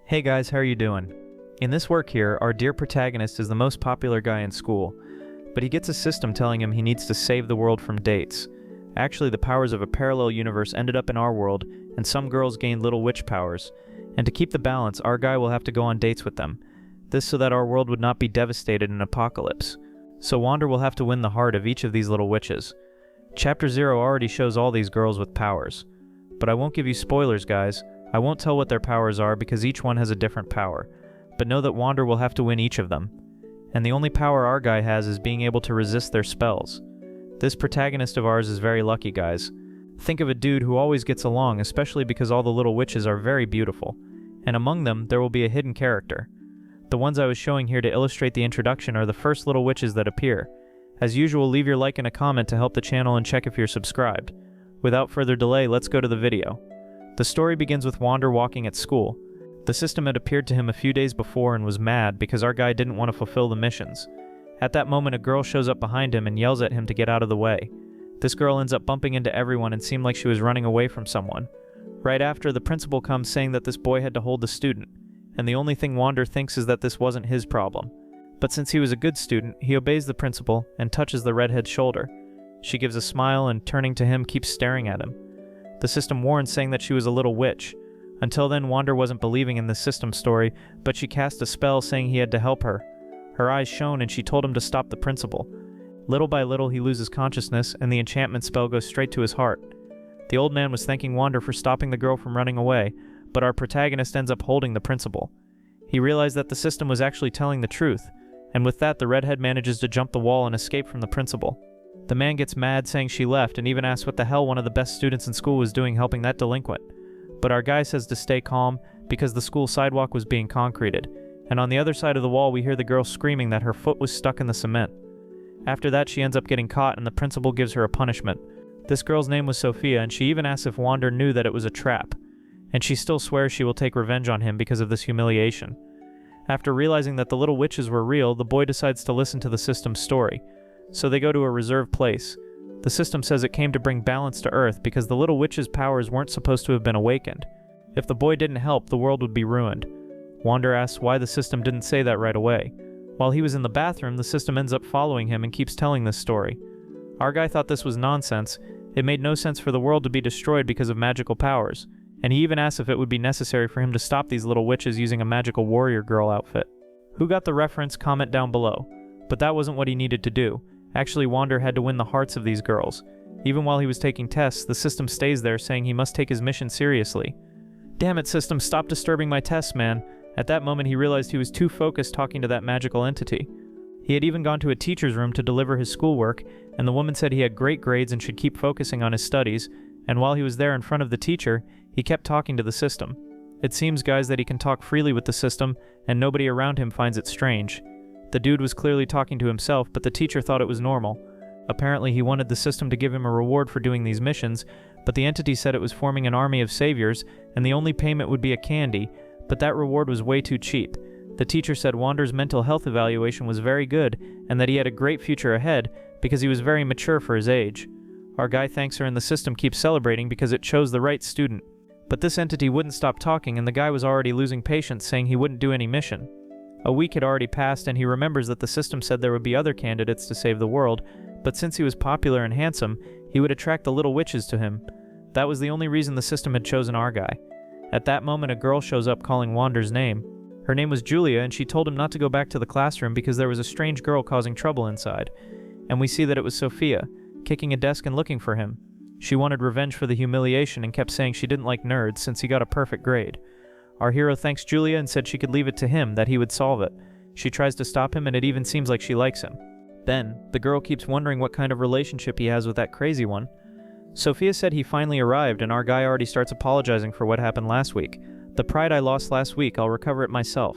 Hey guys, how are you doing? In this work here, our dear protagonist is the most popular guy in school, but he gets a system telling him he needs to save the world from dates. Actually, the powers of a parallel universe ended up in our world, and some girls gained little witch powers. And to keep the balance, our guy will have to go on dates with them. This so that our world would not be devastated in an apocalypse. So Wander will have to win the heart of each of these little witches. Chapter 0 already shows all these girls with powers. But I won't give you spoilers, guys. I won't tell what their powers are because each one has a different power. But know that Wander will have to win each of them. And the only power our guy has is being able to resist their spells. This protagonist of ours is very lucky, guys. Think of a dude who always gets along, especially because all the little witches are very beautiful. And among them, there will be a hidden character. The ones I was showing here to illustrate the introduction are the first little witches that appear. As usual, leave your like and a comment to help the channel and check if you're subscribed. Without further delay, let's go to the video. The story begins with Wander walking at school. The system had appeared to him a few days before and was mad because our guy didn't want to fulfill the missions. At that moment, a girl shows up behind him and yells at him to get out of the way. This girl ends up bumping into everyone and seemed like she was running away from someone. Right after, the principal comes saying that this boy had to hold the student, and the only thing Wander thinks is that this wasn't his problem. But since he was a good student, he obeys the principal and touches the redhead's shoulder. She gives a smile and, turning to him, keeps staring at him. The system warns, saying that she was a little witch. Until then, Wander wasn't believing in this system story, but she cast a spell saying he had to help her. Her eyes shone and she told him to stop the principal. Little by little, he loses consciousness and the enchantment spell goes straight to his heart. The old man was thanking Wander for stopping the girl from running away, but our protagonist ends up holding the principal. He realized that the system was actually telling the truth, and with that, the redhead manages to jump the wall and escape from the principal. The man gets mad, saying she left, and even asks what the hell one of the best students in school was doing helping that delinquent. But our guy says to stay calm, because the school sidewalk was being concreted, and on the other side of the wall we hear the girl screaming that her foot was stuck in the cement. After that, she ends up getting caught and the principal gives her a punishment. This girl's name was Sophia, and she even asks if Wander knew that it was a trap. And she still swears she will take revenge on him because of this humiliation. After realizing that the little witches were real, the boy decides to listen to the system's story. So they go to a reserved place. The system says it came to bring balance to Earth because the little witch's powers weren't supposed to have been awakened. If the boy didn't help, the world would be ruined. Wander asks why the system didn't say that right away. While he was in the bathroom, the system ends up following him and keeps telling this story. Our guy thought this was nonsense. It made no sense for the world to be destroyed because of magical powers, and he even asked if it would be necessary for him to stop these little witches using a magical warrior girl outfit. Who got the reference? Comment down below. But that wasn't what he needed to do. Actually, Wander had to win the hearts of these girls. Even while he was taking tests, the system stays there saying he must take his mission seriously. Damn it, system, stop disturbing my tests, man. At that moment, he realized he was too focused talking to that magical entity. He had even gone to a teacher's room to deliver his schoolwork, and the woman said he had great grades and should keep focusing on his studies, and while he was there in front of the teacher, he kept talking to the system. It seems, guys, that he can talk freely with the system, and nobody around him finds it strange. The dude was clearly talking to himself, but the teacher thought it was normal. Apparently, he wanted the system to give him a reward for doing these missions, but the entity said it was forming an army of saviors, and the only payment would be a candy, but that reward was way too cheap. The teacher said Wander's mental health evaluation was very good, and that he had a great future ahead, because he was very mature for his age. Our guy thanks her and the system keeps celebrating because it chose the right student. But this entity wouldn't stop talking, and the guy was already losing patience, saying he wouldn't do any mission. A week had already passed, and he remembers that the system said there would be other candidates to save the world, but since he was popular and handsome, he would attract the little witches to him. That was the only reason the system had chosen our guy. At that moment, a girl shows up calling Wander's name. Her name was Julia, and she told him not to go back to the classroom because there was a strange girl causing trouble inside. And we see that it was Sophia, kicking a desk and looking for him. She wanted revenge for the humiliation and kept saying she didn't like nerds since he got a perfect grade. Our hero thanks Julia and said she could leave it to him, that he would solve it. She tries to stop him and it even seems like she likes him. Then, the girl keeps wondering what kind of relationship he has with that crazy one. Sophia said he finally arrived and our guy already starts apologizing for what happened last week. The pride I lost last week, I'll recover it myself.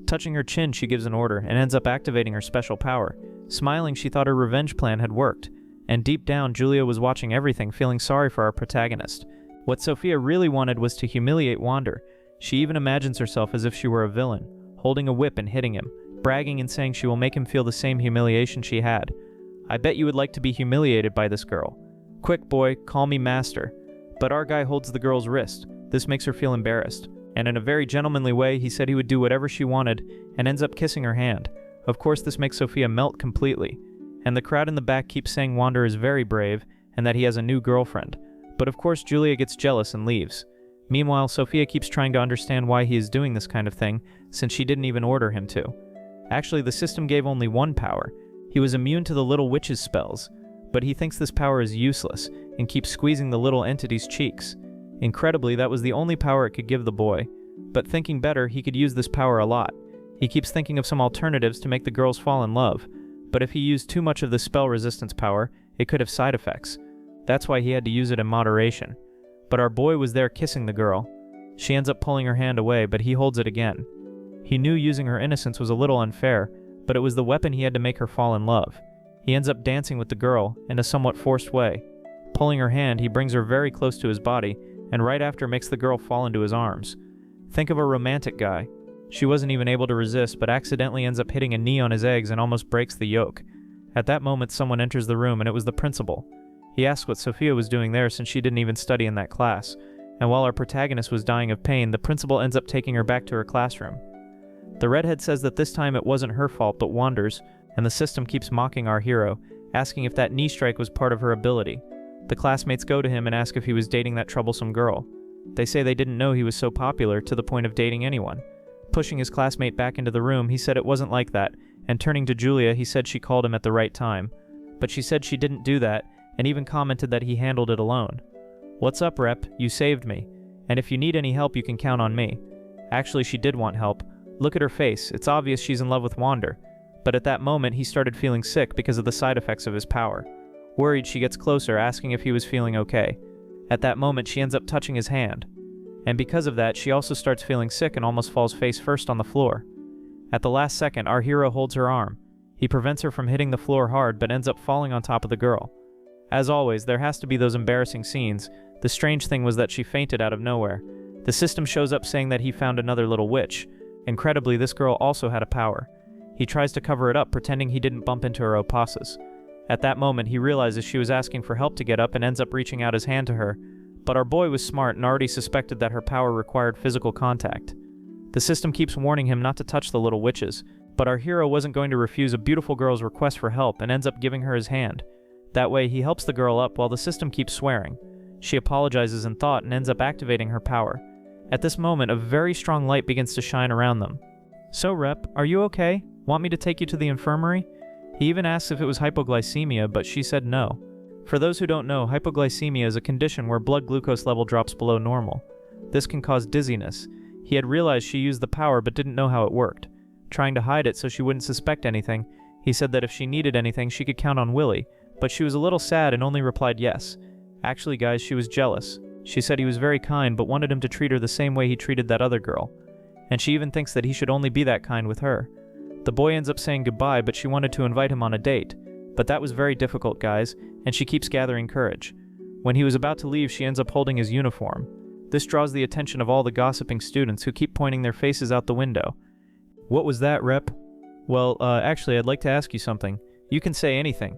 Touching her chin, she gives an order and ends up activating her special power. Smiling, she thought her revenge plan had worked. And deep down, Julia was watching everything, feeling sorry for our protagonist. What Sophia really wanted was to humiliate Wander. She even imagines herself as if she were a villain, holding a whip and hitting him, bragging and saying she will make him feel the same humiliation she had. I bet you would like to be humiliated by this girl. Quick, boy, call me master. But our guy holds the girl's wrist. This makes her feel embarrassed. and in a very gentlemanly way he said he would do whatever she wanted and ends up kissing her hand. Of course this makes Sophia melt completely, and the crowd in the back keeps saying Wander is very brave and that he has a new girlfriend. But of course Julia gets jealous and leaves. Meanwhile, Sophia keeps trying to understand why he is doing this kind of thing, since she didn't even order him to. Actually, the system gave only one power. He was immune to the little witch's spells, but he thinks this power is useless and keeps squeezing the little entity's cheeks. Incredibly, that was the only power it could give the boy. But thinking better, he could use this power a lot. He keeps thinking of some alternatives to make the girls fall in love, but if he used too much of the spell resistance power, it could have side effects. That's why he had to use it in moderation. But our boy was there kissing the girl. She ends up pulling her hand away, but he holds it again. He knew using her innocence was a little unfair, but it was the weapon he had to make her fall in love. He ends up dancing with the girl in a somewhat forced way. Pulling her hand, he brings her very close to his body, and right after makes the girl fall into his arms. Think of a romantic guy. She wasn't even able to resist, but accidentally ends up hitting a knee on his eggs and almost breaks the yolk. At that moment, someone enters the room, and it was the principal. He asks what Sophia was doing there since she didn't even study in that class, and while our protagonist was dying of pain, the principal ends up taking her back to her classroom. The redhead says that this time it wasn't her fault but Wander's, and the system keeps mocking our hero, asking if that knee strike was part of her ability. The classmates go to him and ask if he was dating that troublesome girl. They say they didn't know he was so popular to the point of dating anyone. Pushing his classmate back into the room, he said it wasn't like that, and turning to Julia, he said she called him at the right time. But she said she didn't do that, and even commented that he handled it alone. "What's up, Rep? You saved me. And if you need any help, you can count on me." Actually, she did want help. Look at her face. It's obvious she's in love with Wander. But at that moment, he started feeling sick because of the side effects of his power. Worried, she gets closer, asking if he was feeling okay. At that moment, she ends up touching his hand. And because of that, she also starts feeling sick and almost falls face first on the floor. At the last second, our hero holds her arm. He prevents her from hitting the floor hard, but ends up falling on top of the girl. As always, there has to be those embarrassing scenes. The strange thing was that she fainted out of nowhere. The system shows up saying that he found another little witch. Incredibly, this girl also had a power. He tries to cover it up, pretending he didn't bump into her opasas. At that moment, he realizes she was asking for help to get up and ends up reaching out his hand to her. But our boy was smart and already suspected that her power required physical contact. The system keeps warning him not to touch the little witches, but our hero wasn't going to refuse a beautiful girl's request for help and ends up giving her his hand. That way, he helps the girl up while the system keeps swearing. She apologizes in thought and ends up activating her power. At this moment, a very strong light begins to shine around them. "So, Rep, are you okay? Want me to take you to the infirmary?" He even asks if it was hypoglycemia, but she said no. For those who don't know, hypoglycemia is a condition where blood glucose level drops below normal. This can cause dizziness. He had realized she used the power but didn't know how it worked. Trying to hide it so she wouldn't suspect anything, he said that if she needed anything she could count on Willie, but she was a little sad and only replied yes. Actually, guys, she was jealous. She said he was very kind but wanted him to treat her the same way he treated that other girl. And she even thinks that he should only be that kind with her. The boy ends up saying goodbye, but she wanted to invite him on a date. But that was very difficult, guys, and she keeps gathering courage. When he was about to leave, she ends up holding his uniform. This draws the attention of all the gossiping students who keep pointing their faces out the window. "What was that, Rep?" "Well, actually, I'd like to ask you something. You can say anything.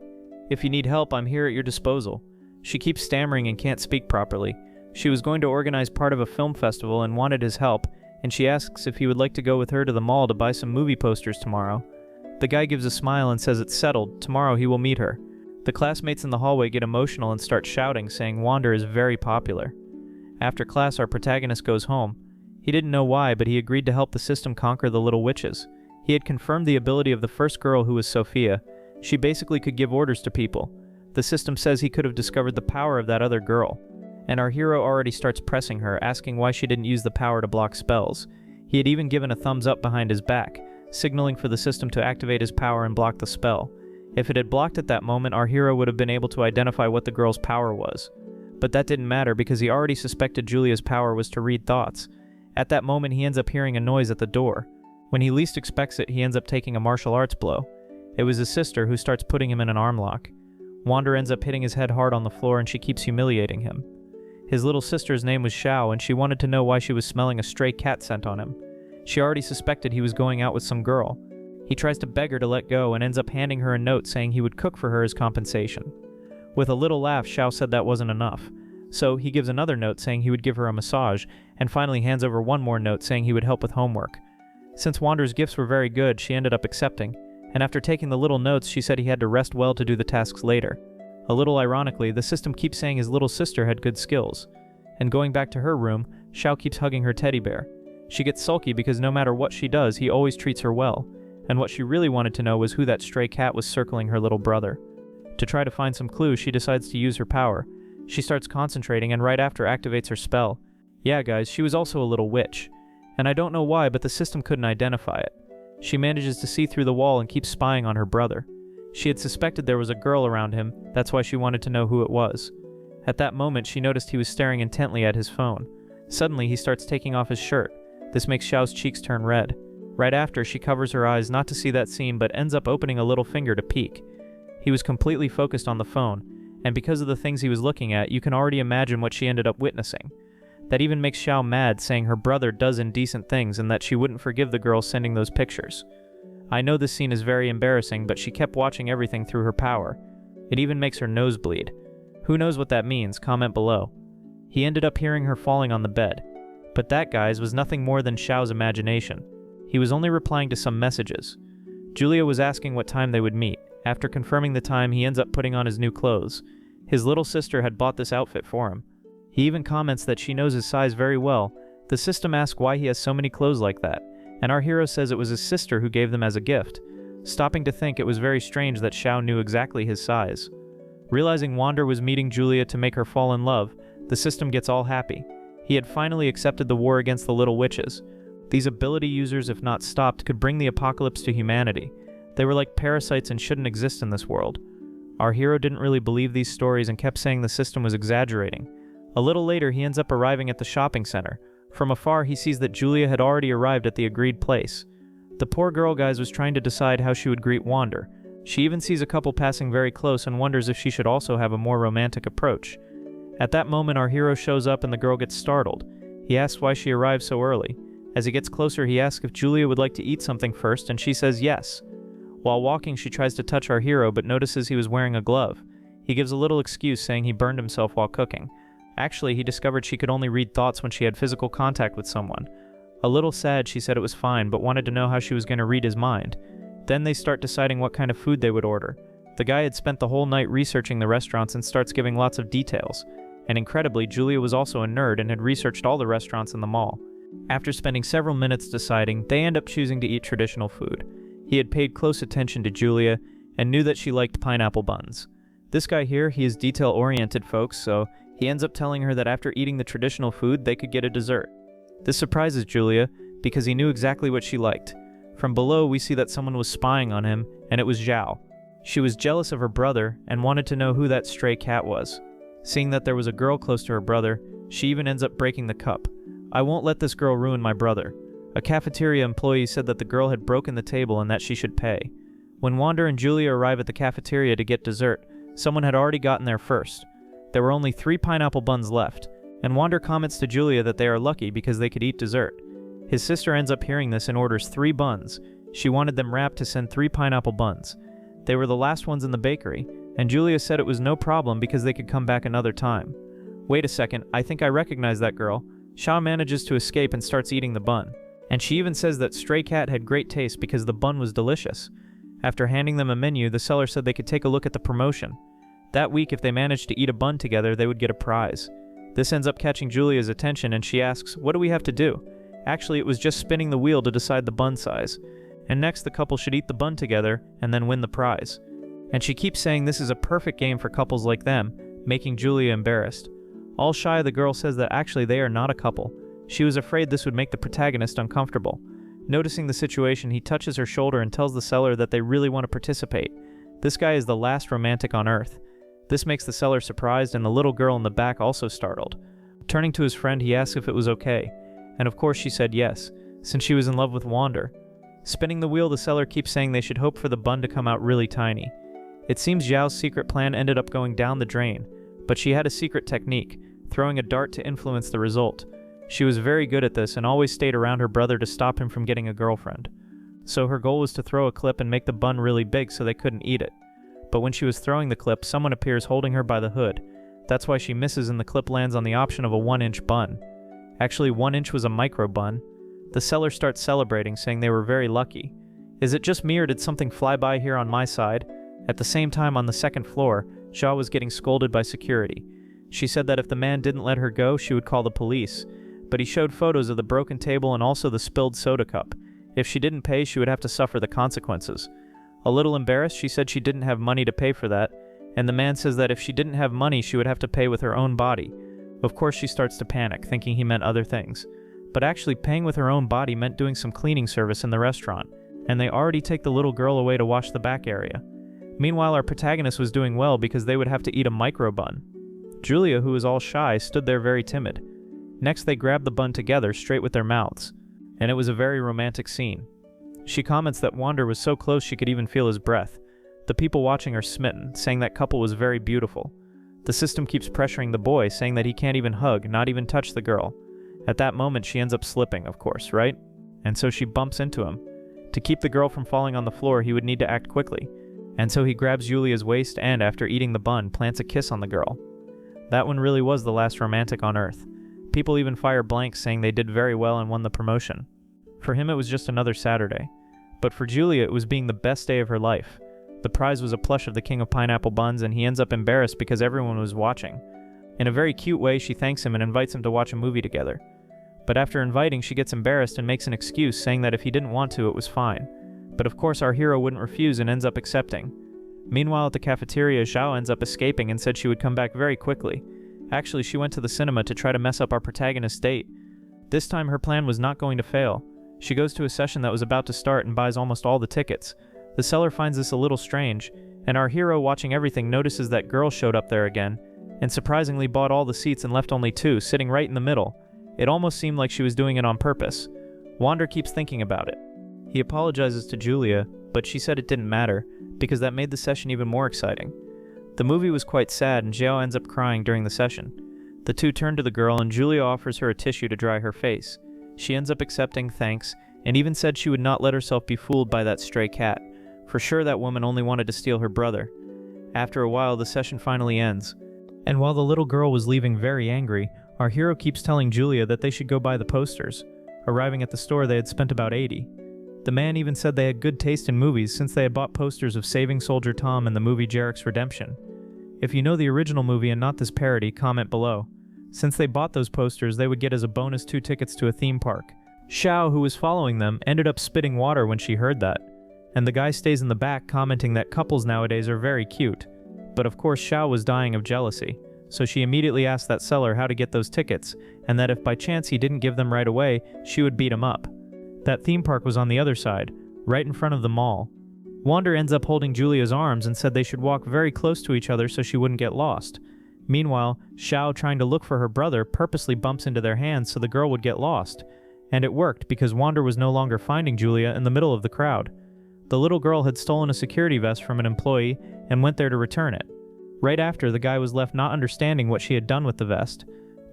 If you need help, I'm here at your disposal." She keeps stammering and can't speak properly. She was going to organize part of a film festival and wanted his help, and she asks if he would like to go with her to the mall to buy some movie posters tomorrow. The guy gives a smile and says it's settled. Tomorrow he will meet her. The classmates in the hallway get emotional and start shouting, saying Wander is very popular. After class, our protagonist goes home. He didn't know why, but he agreed to help the system conquer the little witches. He had confirmed the ability of the first girl, who was Sophia. She basically could give orders to people. The system says he could have discovered the power of that other girl. And our hero already starts pressing her, asking why she didn't use the power to block spells. He had even given a thumbs up behind his back, signaling for the system to activate his power and block the spell. If it had blocked at that moment, our hero would have been able to identify what the girl's power was. But that didn't matter because he already suspected Julia's power was to read thoughts. At that moment, he ends up hearing a noise at the door. When he least expects it, he ends up taking a martial arts blow. It was his sister who starts putting him in an arm lock. Wander ends up hitting his head hard on the floor and she keeps humiliating him. His little sister's name was Xiao, and she wanted to know why she was smelling a stray cat scent on him. She already suspected he was going out with some girl. He tries to beg her to let go and ends up handing her a note saying he would cook for her as compensation. With a little laugh, Xiao said that wasn't enough. So he gives another note saying he would give her a massage, and finally hands over one more note saying he would help with homework. Since Wander's gifts were very good, she ended up accepting, and after taking the little notes, she said he had to rest well to do the tasks later. A little ironically, the system keeps saying his little sister had good skills. And going back to her room, Xiao keeps hugging her teddy bear. She gets sulky because no matter what she does, he always treats her well, and what she really wanted to know was who that stray cat was circling her little brother. To try to find some clues, she decides to use her power. She starts concentrating and right after activates her spell. Yeah guys, she was also a little witch. And I don't know why, but the system couldn't identify it. She manages to see through the wall and keeps spying on her brother. She had suspected there was a girl around him, that's why she wanted to know who it was. At that moment, she noticed he was staring intently at his phone. Suddenly, he starts taking off his shirt. This makes Xiao's cheeks turn red. Right after, she covers her eyes not to see that scene but ends up opening a little finger to peek. He was completely focused on the phone, and because of the things he was looking at, you can already imagine what she ended up witnessing. That even makes Xiao mad, saying her brother does indecent things and that she wouldn't forgive the girl sending those pictures. I know this scene is very embarrassing, but she kept watching everything through her power. It even makes her nose bleed. Who knows what that means? Comment below. He ended up hearing her falling on the bed. But that, guys, was nothing more than Xiao's imagination. He was only replying to some messages. Julia was asking what time they would meet. After confirming the time, he ends up putting on his new clothes. His little sister had bought this outfit for him. He even comments that she knows his size very well. The system asks why he has so many clothes like that, and our hero says it was his sister who gave them as a gift. Stopping to think, it was very strange that Xiao knew exactly his size. Realizing Wander was meeting Julia to make her fall in love, the system gets all happy. He had finally accepted the war against the little witches. These ability users, if not stopped, could bring the apocalypse to humanity. They were like parasites and shouldn't exist in this world. Our hero didn't really believe these stories and kept saying the system was exaggerating. A little later, he ends up arriving at the shopping center. From afar, he sees that Julia had already arrived at the agreed place. The poor girl, guys, was trying to decide how she would greet Wander. She even sees a couple passing very close and wonders if she should also have a more romantic approach. At that moment, our hero shows up and the girl gets startled. He asks why she arrived so early. As he gets closer, he asks if Julia would like to eat something first, and she says yes. While walking, she tries to touch our hero, but notices he was wearing a glove. He gives a little excuse, saying he burned himself while cooking. Actually, he discovered she could only read thoughts when she had physical contact with someone. A little sad, she said it was fine, but wanted to know how she was going to read his mind. Then they start deciding what kind of food they would order. The guy had spent the whole night researching the restaurants and starts giving lots of details. And incredibly, Julia was also a nerd and had researched all the restaurants in the mall. After spending several minutes deciding, they end up choosing to eat traditional food. He had paid close attention to Julia and knew that she liked pineapple buns. This guy here, he is detail-oriented, folks, so he ends up telling her that after eating the traditional food, they could get a dessert. This surprises Julia because he knew exactly what she liked. From below, we see that someone was spying on him, and it was Zhao. She was jealous of her brother and wanted to know who that stray cat was. Seeing that there was a girl close to her brother, she even ends up breaking the cup. I won't let this girl ruin my brother. A cafeteria employee said that the girl had broken the table and that she should pay. When Wander and Julia arrive at the cafeteria to get dessert, someone had already gotten there first. There were only 3 pineapple buns left, and Wander comments to Julia that they are lucky because they could eat dessert. His sister ends up hearing this and orders 3 buns. She wanted them wrapped to send 3 pineapple buns. They were the last ones in the bakery, and Julia said it was no problem because they could come back another time. Wait a second, I think I recognize that girl. Xiao manages to escape and starts eating the bun. And she even says that Stray Cat had great taste because the bun was delicious. After handing them a menu, the seller said they could take a look at the promotion. That week, if they managed to eat a bun together, they would get a prize. This ends up catching Julia's attention and she asks, what do we have to do? Actually, it was just spinning the wheel to decide the bun size. And next, the couple should eat the bun together and then win the prize. And she keeps saying this is a perfect game for couples like them, making Julia embarrassed. All shy, the girl says that actually they are not a couple. She was afraid this would make the protagonist uncomfortable. Noticing the situation, he touches her shoulder and tells the seller that they really want to participate. This guy is the last romantic on Earth. This makes the seller surprised and the little girl in the back also startled. Turning to his friend, he asks if it was okay. And of course she said yes, since she was in love with Wander. Spinning the wheel, the seller keeps saying they should hope for the bun to come out really tiny. It seems Zhao's secret plan ended up going down the drain, but she had a secret technique, throwing a dart to influence the result. She was very good at this and always stayed around her brother to stop him from getting a girlfriend. So her goal was to throw a clip and make the bun really big so they couldn't eat it. But when she was throwing the clip, someone appears holding her by the hood. That's why she misses and the clip lands on the option of a 1-inch bun. Actually, 1 inch was a micro bun. The seller starts celebrating, saying they were very lucky. Is it just me or did something fly by here on my side? At the same time, on the second floor, Shaw was getting scolded by security. She said that if the man didn't let her go, she would call the police. But he showed photos of the broken table and also the spilled soda cup. If she didn't pay, she would have to suffer the consequences. A little embarrassed, she said she didn't have money to pay for that, and the man says that if she didn't have money, she would have to pay with her own body. Of course, she starts to panic, thinking he meant other things. But actually, paying with her own body meant doing some cleaning service in the restaurant, and they already take the little girl away to wash the back area. Meanwhile, our protagonist was doing well because they would have to eat a micro bun. Julia, who was all shy, stood there very timid. Next, they grabbed the bun together, straight with their mouths, and it was a very romantic scene. She comments that Wander was so close she could even feel his breath. The people watching are smitten, saying that couple was very beautiful. The system keeps pressuring the boy, saying that he can't even hug, not even touch the girl. At that moment, she ends up slipping, of course, right? And so she bumps into him. To keep the girl from falling on the floor, he would need to act quickly. And so he grabs Julia's waist and, after eating the bun, plants a kiss on the girl. That one really was the last romantic on Earth. People even fire blanks, saying they did very well and won the promotion. For him, it was just another Saturday. But for Julia, it was being the best day of her life. The prize was a plush of the King of Pineapple Buns, and he ends up embarrassed because everyone was watching. In a very cute way, she thanks him and invites him to watch a movie together. But after inviting, she gets embarrassed and makes an excuse, saying that if he didn't want to, it was fine. But of course, our hero wouldn't refuse and ends up accepting. Meanwhile, at the cafeteria, Zhao ends up escaping and said she would come back very quickly. Actually, she went to the cinema to try to mess up our protagonist's date. This time, her plan was not going to fail. She goes to a session that was about to start and buys almost all the tickets. The seller finds this a little strange, and our hero, watching everything, notices that girl showed up there again, and surprisingly bought all the seats and left only 2, sitting right in the middle. It almost seemed like she was doing it on purpose. Wander keeps thinking about it. He apologizes to Julia, but she said it didn't matter, because that made the session even more exciting. The movie was quite sad, and Zhao ends up crying during the session. The two turn to the girl, and Julia offers her a tissue to dry her face. She ends up accepting thanks, and even said she would not let herself be fooled by that stray cat. For sure that woman only wanted to steal her brother. After a while, the session finally ends. And while the little girl was leaving very angry, our hero keeps telling Julia that they should go buy the posters. Arriving at the store, they had spent about 80. The man even said they had good taste in movies since they had bought posters of Saving Soldier Tom and the movie Jarek's Redemption. If you know the original movie and not this parody, comment below. Since they bought those posters, they would get as a bonus 2 tickets to a theme park. Xiao, who was following them, ended up spitting water when she heard that. And the guy stays in the back commenting that couples nowadays are very cute. But of course Xiao was dying of jealousy, so she immediately asked that seller how to get those tickets, and that if by chance he didn't give them right away, she would beat him up. That theme park was on the other side, right in front of the mall. Wander ends up holding Julia's arms and said they should walk very close to each other so she wouldn't get lost. Meanwhile, Xiao, trying to look for her brother, purposely bumps into their hands so the girl would get lost. And it worked because Wander was no longer finding Julia in the middle of the crowd. The little girl had stolen a security vest from an employee and went there to return it. Right after, the guy was left not understanding what she had done with the vest.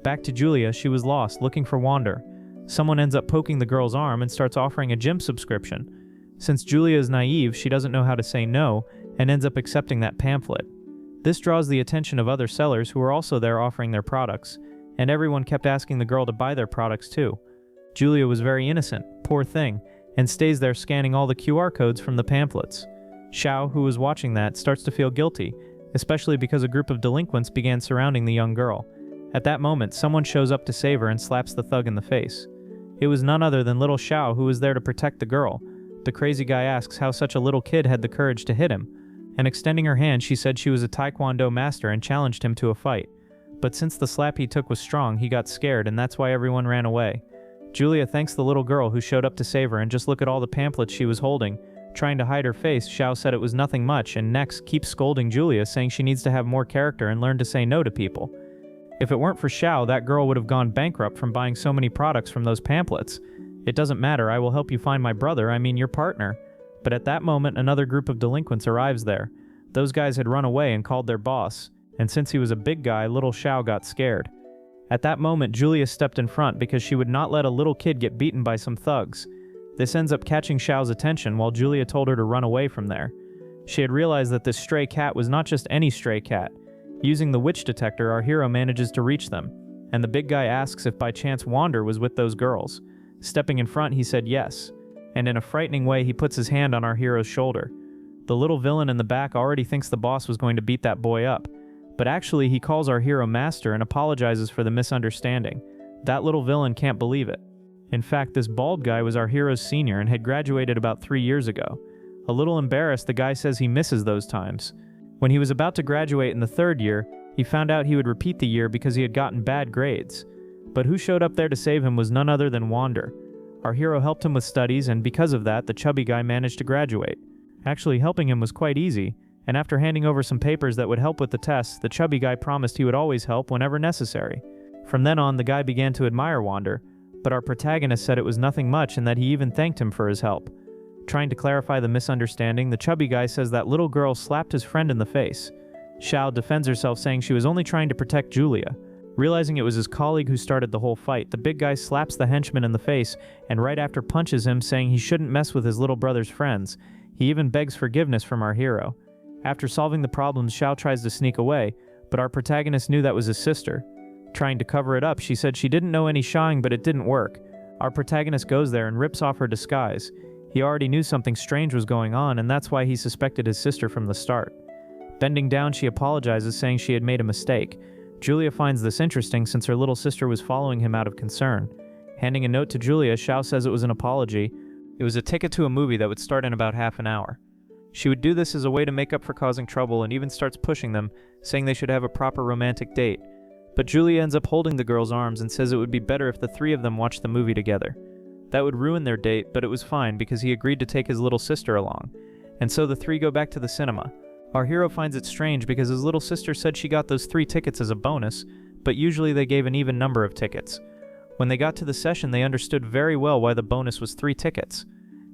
Back to Julia, she was lost, looking for Wander. Someone ends up poking the girl's arm and starts offering a gym subscription. Since Julia is naive, she doesn't know how to say no, and ends up accepting that pamphlet. This draws the attention of other sellers who were also there offering their products, and everyone kept asking the girl to buy their products too. Julia was very innocent, poor thing, and stays there scanning all the QR codes from the pamphlets. Xiao, who was watching that, starts to feel guilty, especially because a group of delinquents began surrounding the young girl. At that moment, someone shows up to save her and slaps the thug in the face. It was none other than little Xiao, who was there to protect the girl. The crazy guy asks how such a little kid had the courage to hit him, and extending her hand, she said she was a taekwondo master and challenged him to a fight. But since the slap he took was strong, he got scared, and that's why everyone ran away. Julia thanks the little girl who showed up to save her, and just look at all the pamphlets she was holding. Trying to hide her face, Xiao said it was nothing much, and next keeps scolding Julia, saying she needs to have more character and learn to say no to people. If it weren't for Xiao, that girl would have gone bankrupt from buying so many products from those pamphlets. It doesn't matter, I will help you find my brother, I mean your partner. But at that moment, another group of delinquents arrives there. Those guys had run away and called their boss, and since he was a big guy, little Xiao got scared. At that moment, Julia stepped in front because she would not let a little kid get beaten by some thugs. This ends up catching Xiao's attention while Julia told her to run away from there. She had realized that this stray cat was not just any stray cat. Using the witch detector, our hero manages to reach them, and the big guy asks if by chance Wander was with those girls. Stepping in front, he said yes, and in a frightening way he puts his hand on our hero's shoulder. The little villain in the back already thinks the boss was going to beat that boy up, but actually he calls our hero master and apologizes for the misunderstanding. That little villain can't believe it. In fact, this bald guy was our hero's senior and had graduated about 3 years ago. A little embarrassed, the guy says he misses those times. When he was about to graduate in the 3rd year, he found out he would repeat the year because he had gotten bad grades. But who showed up there to save him was none other than Wander. Our hero helped him with studies, and because of that, the chubby guy managed to graduate. Actually, helping him was quite easy, and after handing over some papers that would help with the tests, the chubby guy promised he would always help whenever necessary. From then on, the guy began to admire Wander, but our protagonist said it was nothing much and that he even thanked him for his help. Trying to clarify the misunderstanding, the chubby guy says that little girl slapped his friend in the face. Xiao defends herself saying she was only trying to protect Julia. Realizing it was his colleague who started the whole fight, the big guy slaps the henchman in the face and right after punches him, saying he shouldn't mess with his little brother's friends. He even begs forgiveness from our hero. After solving the problems, Xiao tries to sneak away, but our protagonist knew that was his sister. Trying to cover it up, she said she didn't know any shying, but it didn't work. Our protagonist goes there and rips off her disguise. He already knew something strange was going on, and that's why he suspected his sister from the start. Bending down, she apologizes, saying she had made a mistake. Julia finds this interesting since her little sister was following him out of concern. Handing a note to Julia, Xiao says it was an apology. It was a ticket to a movie that would start in about half an hour. She would do this as a way to make up for causing trouble and even starts pushing them, saying they should have a proper romantic date. But Julia ends up holding the girl's arms and says it would be better if the 3 of them watched the movie together. That would ruin their date, but it was fine because he agreed to take his little sister along. And so the 3 go back to the cinema. Our hero finds it strange because his little sister said she got those 3 tickets as a bonus, but usually they gave an even number of tickets. When they got to the session, they understood very well why the bonus was 3 tickets.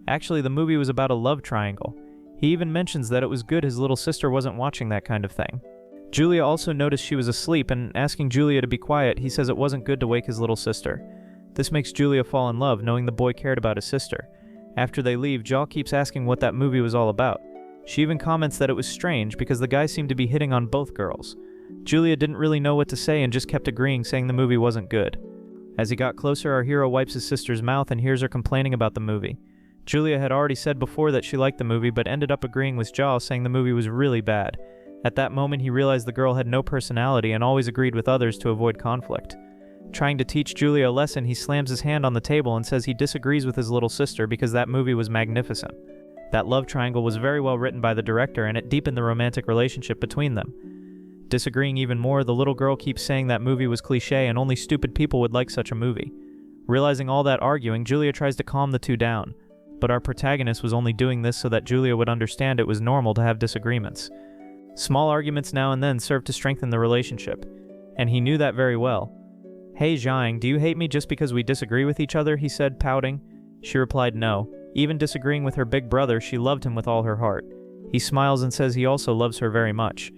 Actually, the movie was about a love triangle. He even mentions that it was good his little sister wasn't watching that kind of thing. Julia also noticed she was asleep, and asking Julia to be quiet, he says it wasn't good to wake his little sister. This makes Julia fall in love, knowing the boy cared about his sister. After they leave, Jaw keeps asking what that movie was all about. She even comments that it was strange because the guy seemed to be hitting on both girls. Julia didn't really know what to say and just kept agreeing, saying the movie wasn't good. As he got closer, our hero wipes his sister's mouth and hears her complaining about the movie. Julia had already said before that she liked the movie, but ended up agreeing with Jaw, saying the movie was really bad. At that moment, he realized the girl had no personality and always agreed with others to avoid conflict. Trying to teach Julia a lesson, he slams his hand on the table and says he disagrees with his little sister because that movie was magnificent. That love triangle was very well written by the director, and it deepened the romantic relationship between them. Disagreeing even more, the little girl keeps saying that movie was cliché and only stupid people would like such a movie. Realizing all that arguing, Julia tries to calm the 2 down. But our protagonist was only doing this so that Julia would understand it was normal to have disagreements. Small arguments now and then served to strengthen the relationship, and he knew that very well. "Hey Zhang, do you hate me just because we disagree with each other?" he said, pouting. She replied no. Even disagreeing with her big brother, she loved him with all her heart. He smiles and says he also loves her very much.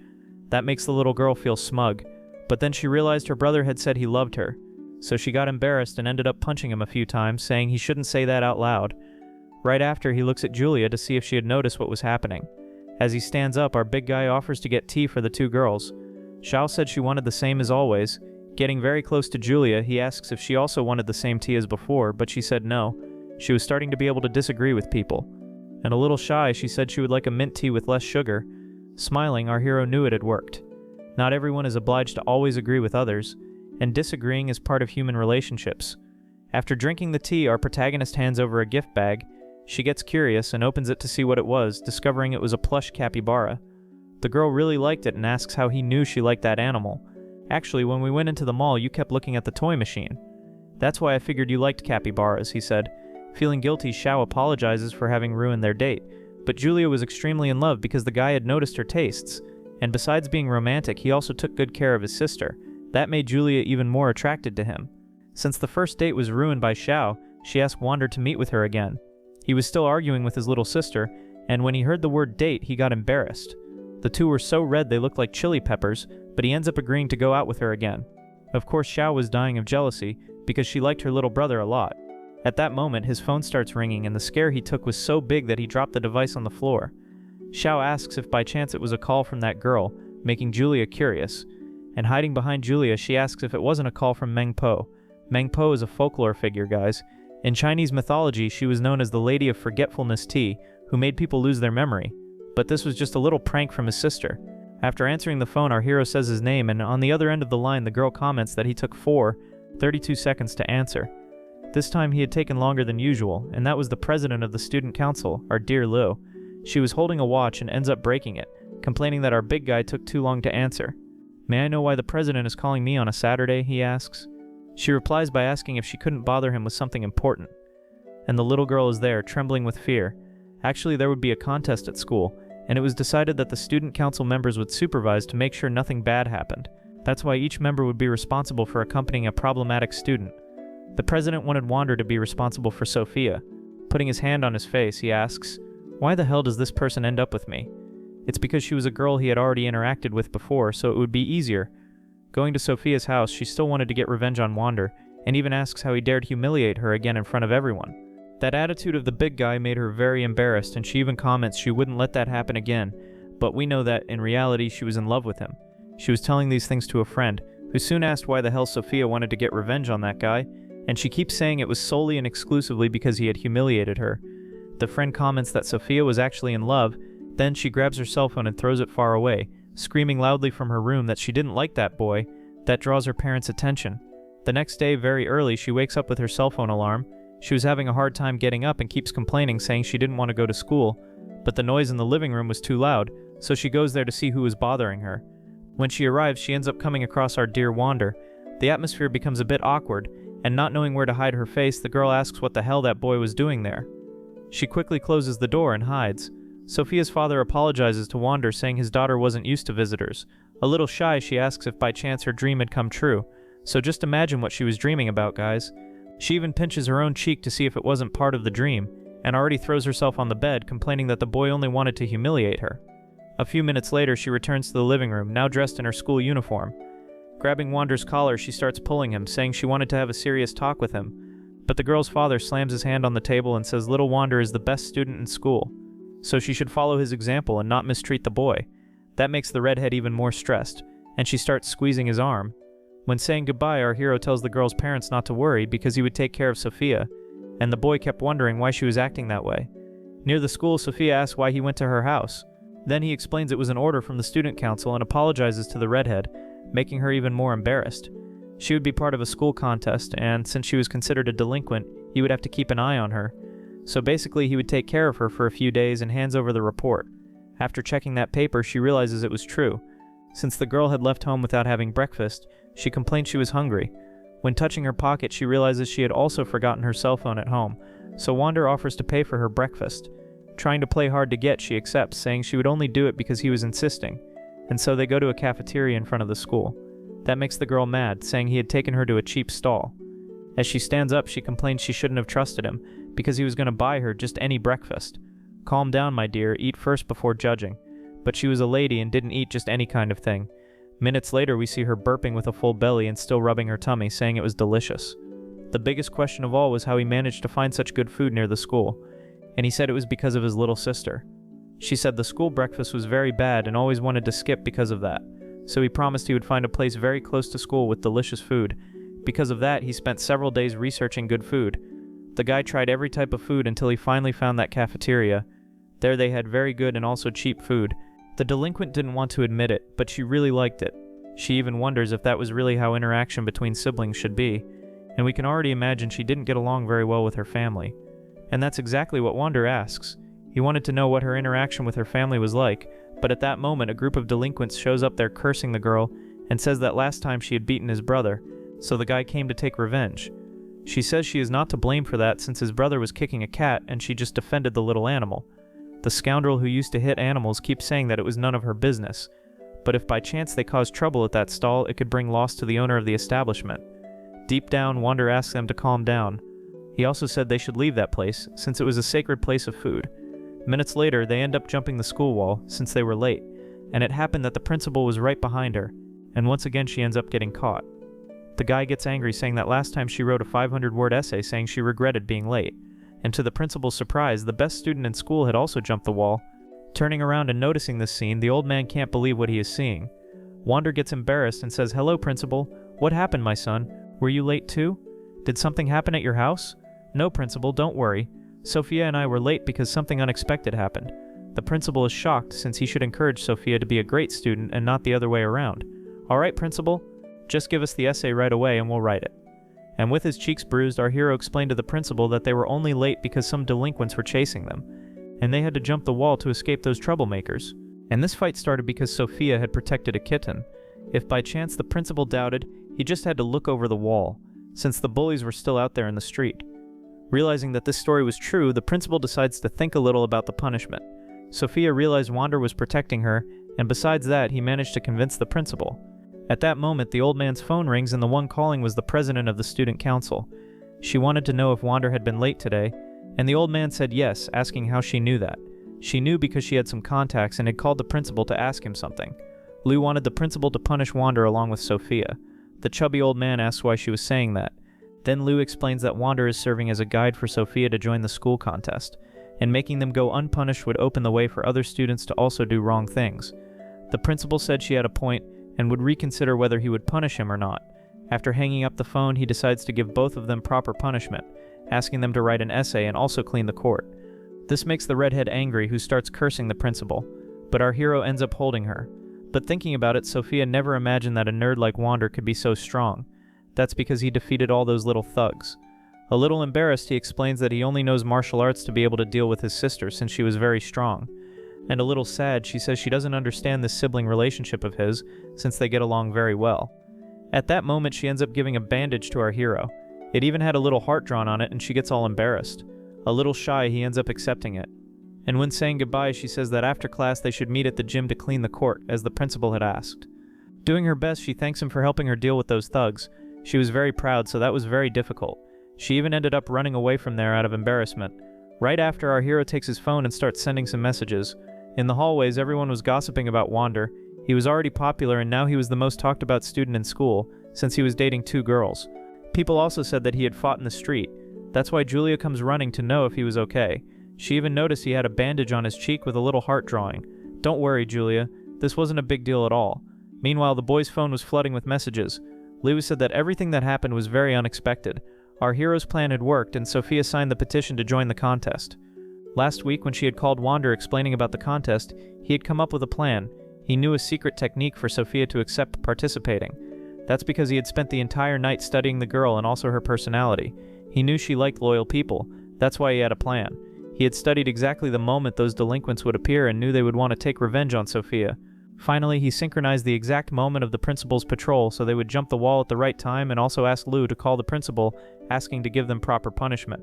That makes the little girl feel smug, but then she realized her brother had said he loved her, so she got embarrassed and ended up punching him a few times, saying he shouldn't say that out loud. Right after, he looks at Julia to see if she had noticed what was happening. As he stands up, our big guy offers to get tea for the 2 girls. Xiao said she wanted the same as always. Getting very close to Julia, he asks if she also wanted the same tea as before, but she said no. She was starting to be able to disagree with people. And a little shy, she said she would like a mint tea with less sugar. Smiling, our hero knew it had worked. Not everyone is obliged to always agree with others, and disagreeing is part of human relationships. After drinking the tea, our protagonist hands over a gift bag. She gets curious and opens it to see what it was, discovering it was a plush capybara. The girl really liked it and asks how he knew she liked that animal. "Actually, when we went into the mall, you kept looking at the toy machine." "That's why I figured you liked capybaras," he said. Feeling guilty, Xiao apologizes for having ruined their date, but Julia was extremely in love because the guy had noticed her tastes, and besides being romantic, he also took good care of his sister. That made Julia even more attracted to him. Since the first date was ruined by Xiao, she asked Wander to meet with her again. He was still arguing with his little sister, and when he heard the word date, he got embarrassed. The 2 were so red they looked like chili peppers, but he ends up agreeing to go out with her again. Of course, Xiao was dying of jealousy, because she liked her little brother a lot. At that moment, his phone starts ringing, and the scare he took was so big that he dropped the device on the floor. Xiao asks if by chance it was a call from that girl, making Julia curious. And hiding behind Julia, she asks if it wasn't a call from Meng Po. Meng Po is a folklore figure, guys. In Chinese mythology, she was known as the Lady of Forgetfulness Tea, who made people lose their memory. But this was just a little prank from his sister. After answering the phone, our hero says his name, and on the other end of the line, the girl comments that he took 32 seconds to answer. This time he had taken longer than usual, and that was the president of the student council, our dear Liu. She was holding a watch and ends up breaking it, complaining that our big guy took too long to answer. "May I know why the president is calling me on a Saturday?" he asks. She replies by asking if she couldn't bother him with something important. And the little girl is there, trembling with fear. Actually, there would be a contest at school, and it was decided that the student council members would supervise to make sure nothing bad happened. That's why each member would be responsible for accompanying a problematic student. The president wanted Wander to be responsible for Sophia. Putting his hand on his face, he asks, "Why the hell does this person end up with me?" It's because she was a girl he had already interacted with before, so it would be easier. Going to Sophia's house, she still wanted to get revenge on Wander, and even asks how he dared humiliate her again in front of everyone. That attitude of the big guy made her very embarrassed, and she even comments she wouldn't let that happen again, but we know that, in reality, she was in love with him. She was telling these things to a friend, who soon asked why the hell Sophia wanted to get revenge on that guy, and she keeps saying it was solely and exclusively because he had humiliated her. The friend comments that Sophia was actually in love, then she grabs her cell phone and throws it far away, screaming loudly from her room that she didn't like that boy. That draws her parents' attention. The next day, very early, she wakes up with her cell phone alarm. She was having a hard time getting up and keeps complaining, saying she didn't want to go to school, but the noise in the living room was too loud, so she goes there to see who was bothering her. When she arrives, she ends up coming across our dear Wander. The atmosphere becomes a bit awkward, and not knowing where to hide her face, the girl asks what the hell that boy was doing there. She quickly closes the door and hides. Sophia's father apologizes to Wander, saying his daughter wasn't used to visitors. A little shy, she asks if by chance her dream had come true. So just imagine what she was dreaming about, guys. She even pinches her own cheek to see if it wasn't part of the dream, and already throws herself on the bed, complaining that the boy only wanted to humiliate her. A few minutes later, she returns to the living room, now dressed in her school uniform. Grabbing Wander's collar, she starts pulling him, saying she wanted to have a serious talk with him. But the girl's father slams his hand on the table and says little Wander is the best student in school, so she should follow his example and not mistreat the boy. That makes the redhead even more stressed, and she starts squeezing his arm. When saying goodbye, our hero tells the girl's parents not to worry because he would take care of Sophia, and the boy kept wondering why she was acting that way. Near the school, Sophia asks why he went to her house. Then he explains it was an order from the student council and apologizes to the redhead, making her even more embarrassed. She would be part of a school contest, and since she was considered a delinquent, he would have to keep an eye on her. So basically, he would take care of her for a few days and hands over the report. After checking that paper, she realizes it was true. Since the girl had left home without having breakfast, she complained she was hungry. When touching her pocket, she realizes she had also forgotten her cell phone at home, so Wander offers to pay for her breakfast. Trying to play hard to get, she accepts, saying she would only do it because he was insisting, and so they go to a cafeteria in front of the school. That makes the girl mad, saying he had taken her to a cheap stall. As she stands up, she complains she shouldn't have trusted him, because he was going to buy her just any breakfast. Calm down, my dear, eat first before judging. But she was a lady and didn't eat just any kind of thing. Minutes later, we see her burping with a full belly and still rubbing her tummy, saying it was delicious. The biggest question of all was how he managed to find such good food near the school, and he said it was because of his little sister. She said the school breakfast was very bad and always wanted to skip because of that, so he promised he would find a place very close to school with delicious food. Because of that, he spent several days researching good food. The guy tried every type of food until he finally found that cafeteria. There they had very good and also cheap food. The delinquent didn't want to admit it, but she really liked it. She even wonders if that was really how interaction between siblings should be, and we can already imagine she didn't get along very well with her family. And that's exactly what Wander asks. He wanted to know what her interaction with her family was like, but at that moment a group of delinquents shows up there cursing the girl and says that last time she had beaten his brother, so the guy came to take revenge. She says she is not to blame for that since his brother was kicking a cat and she just defended the little animal. The scoundrel who used to hit animals keeps saying that it was none of her business, but if by chance they caused trouble at that stall, it could bring loss to the owner of the establishment. Deep down, Wander asks them to calm down. He also said they should leave that place, since it was a sacred place of food. Minutes later, they end up jumping the school wall, since they were late, and it happened that the principal was right behind her, and once again she ends up getting caught. The guy gets angry, saying that last time she wrote a 500-word essay saying she regretted being late, and to the principal's surprise, the best student in school had also jumped the wall. Turning around and noticing this scene, the old man can't believe what he is seeing. Wander gets embarrassed and says, "Hello, Principal. What happened, my son? Were you late too? Did something happen at your house?" "No, Principal, don't worry. Sophia and I were late because something unexpected happened." The principal is shocked since he should encourage Sophia to be a great student and not the other way around. "All right, Principal, just give us the essay right away and we'll write it." And with his cheeks bruised, our hero explained to the principal that they were only late because some delinquents were chasing them, and they had to jump the wall to escape those troublemakers. And this fight started because Sophia had protected a kitten. If by chance the principal doubted, he just had to look over the wall, since the bullies were still out there in the street. Realizing that this story was true, the principal decides to think a little about the punishment. Sophia realized Wander was protecting her, and besides that, he managed to convince the principal. At that moment, the old man's phone rings and the one calling was the president of the student council. She wanted to know if Wander had been late today, and the old man said yes, asking how she knew that. She knew because she had some contacts and had called the principal to ask him something. Lou wanted the principal to punish Wander along with Sophia. The chubby old man asks why she was saying that. Then Lou explains that Wander is serving as a guide for Sophia to join the school contest, and making them go unpunished would open the way for other students to also do wrong things. The principal said she had a point and would reconsider whether he would punish him or not. After hanging up the phone, he decides to give both of them proper punishment, asking them to write an essay and also clean the court. This makes the redhead angry, who starts cursing the principal, but our hero ends up holding her. But thinking about it, Sophia never imagined that a nerd like Wander could be so strong. That's because he defeated all those little thugs. A little embarrassed, he explains that he only knows martial arts to be able to deal with his sister since she was very strong. And a little sad, she says she doesn't understand this sibling relationship of his since they get along very well. At that moment, she ends up giving a bandage to our hero. It even had a little heart drawn on it and she gets all embarrassed. A little shy, he ends up accepting it. And when saying goodbye, she says that after class they should meet at the gym to clean the court, as the principal had asked. Doing her best, she thanks him for helping her deal with those thugs. She was very proud, so that was very difficult. She even ended up running away from there out of embarrassment. Right after, our hero takes his phone and starts sending some messages. In the hallways, everyone was gossiping about Wander. He was already popular and now he was the most talked about student in school, since he was dating 2 girls. People also said that he had fought in the street. That's why Julia comes running to know if he was okay. She even noticed he had a bandage on his cheek with a little heart drawing. "Don't worry, Julia. This wasn't a big deal at all." Meanwhile, the boy's phone was flooding with messages. Lewis said that everything that happened was very unexpected. Our hero's plan had worked, and Sophia signed the petition to join the contest. Last week, when she had called Wander explaining about the contest, he had come up with a plan. He knew a secret technique for Sophia to accept participating. That's because he had spent the entire night studying the girl and also her personality. He knew she liked loyal people. That's why he had a plan. He had studied exactly the moment those delinquents would appear and knew they would want to take revenge on Sophia. Finally, he synchronized the exact moment of the principal's patrol so they would jump the wall at the right time, and also asked Lou to call the principal, asking to give them proper punishment.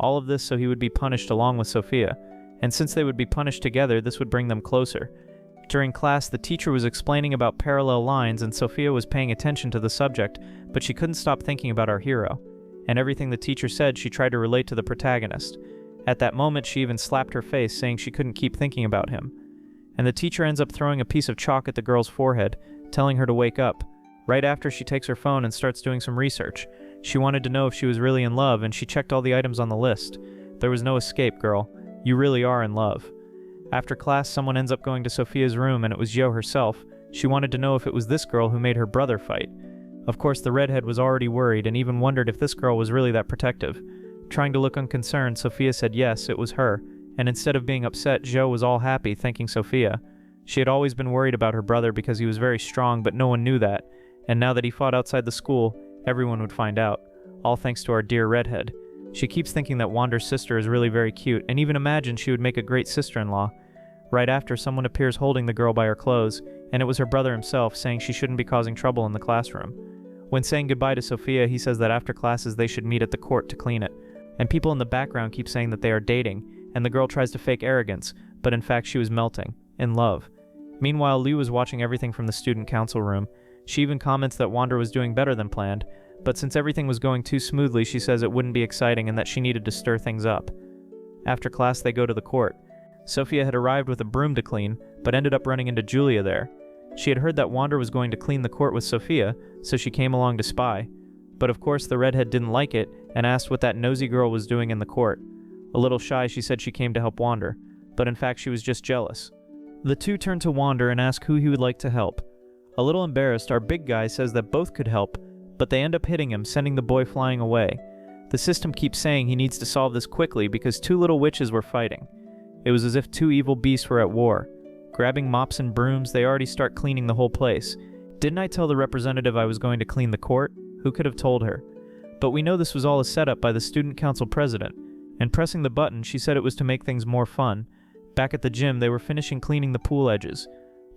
All of this so he would be punished along with Sophia. And since they would be punished together, this would bring them closer. During class, the teacher was explaining about parallel lines and Sophia was paying attention to the subject, but she couldn't stop thinking about our hero. And everything the teacher said, she tried to relate to the protagonist. At that moment, she even slapped her face, saying she couldn't keep thinking about him. And the teacher ends up throwing a piece of chalk at the girl's forehead, telling her to wake up. Right after, she takes her phone and starts doing some research. She wanted to know if she was really in love, and she checked all the items on the list. There was no escape, girl. You really are in love. After class, someone ends up going to Sophia's room, and it was Yo herself. She wanted to know if it was this girl who made her brother fight. Of course, the redhead was already worried, and even wondered if this girl was really that protective. Trying to look unconcerned, Sophia said yes, it was her. And instead of being upset, Jo was all happy, thanking Sophia. She had always been worried about her brother because he was very strong, but no one knew that. And now that he fought outside the school, everyone would find out. All thanks to our dear redhead. She keeps thinking that Wander's sister is really very cute, and even imagines she would make a great sister-in-law. Right after, someone appears holding the girl by her clothes, and it was her brother himself, saying she shouldn't be causing trouble in the classroom. When saying goodbye to Sophia, he says that after classes they should meet at the court to clean it. And people in the background keep saying that they are dating, and the girl tries to fake arrogance, but in fact she was melting, in love. Meanwhile, Liu was watching everything from the student council room. She even comments that Wander was doing better than planned, but since everything was going too smoothly, she says it wouldn't be exciting and that she needed to stir things up. After class, they go to the court. Sophia had arrived with a broom to clean, but ended up running into Julia there. She had heard that Wander was going to clean the court with Sophia, so she came along to spy. But of course the redhead didn't like it, and asked what that nosy girl was doing in the court. A little shy, she said she came to help Wander. but in fact she was just jealous. The two turn to Wander and ask who he would like to help. A little embarrassed, our big guy says that both could help, but they end up hitting him, sending the boy flying away. The system keeps saying he needs to solve this quickly because two little witches were fighting. It was as if two evil beasts were at war. Grabbing mops and brooms, they already start cleaning the whole place. Didn't I tell the representative I was going to clean the court? Who could have told her? But we know this was all a setup by the student council president, and pressing the button, she said it was to make things more fun. Back at the gym, they were finishing cleaning the pool edges,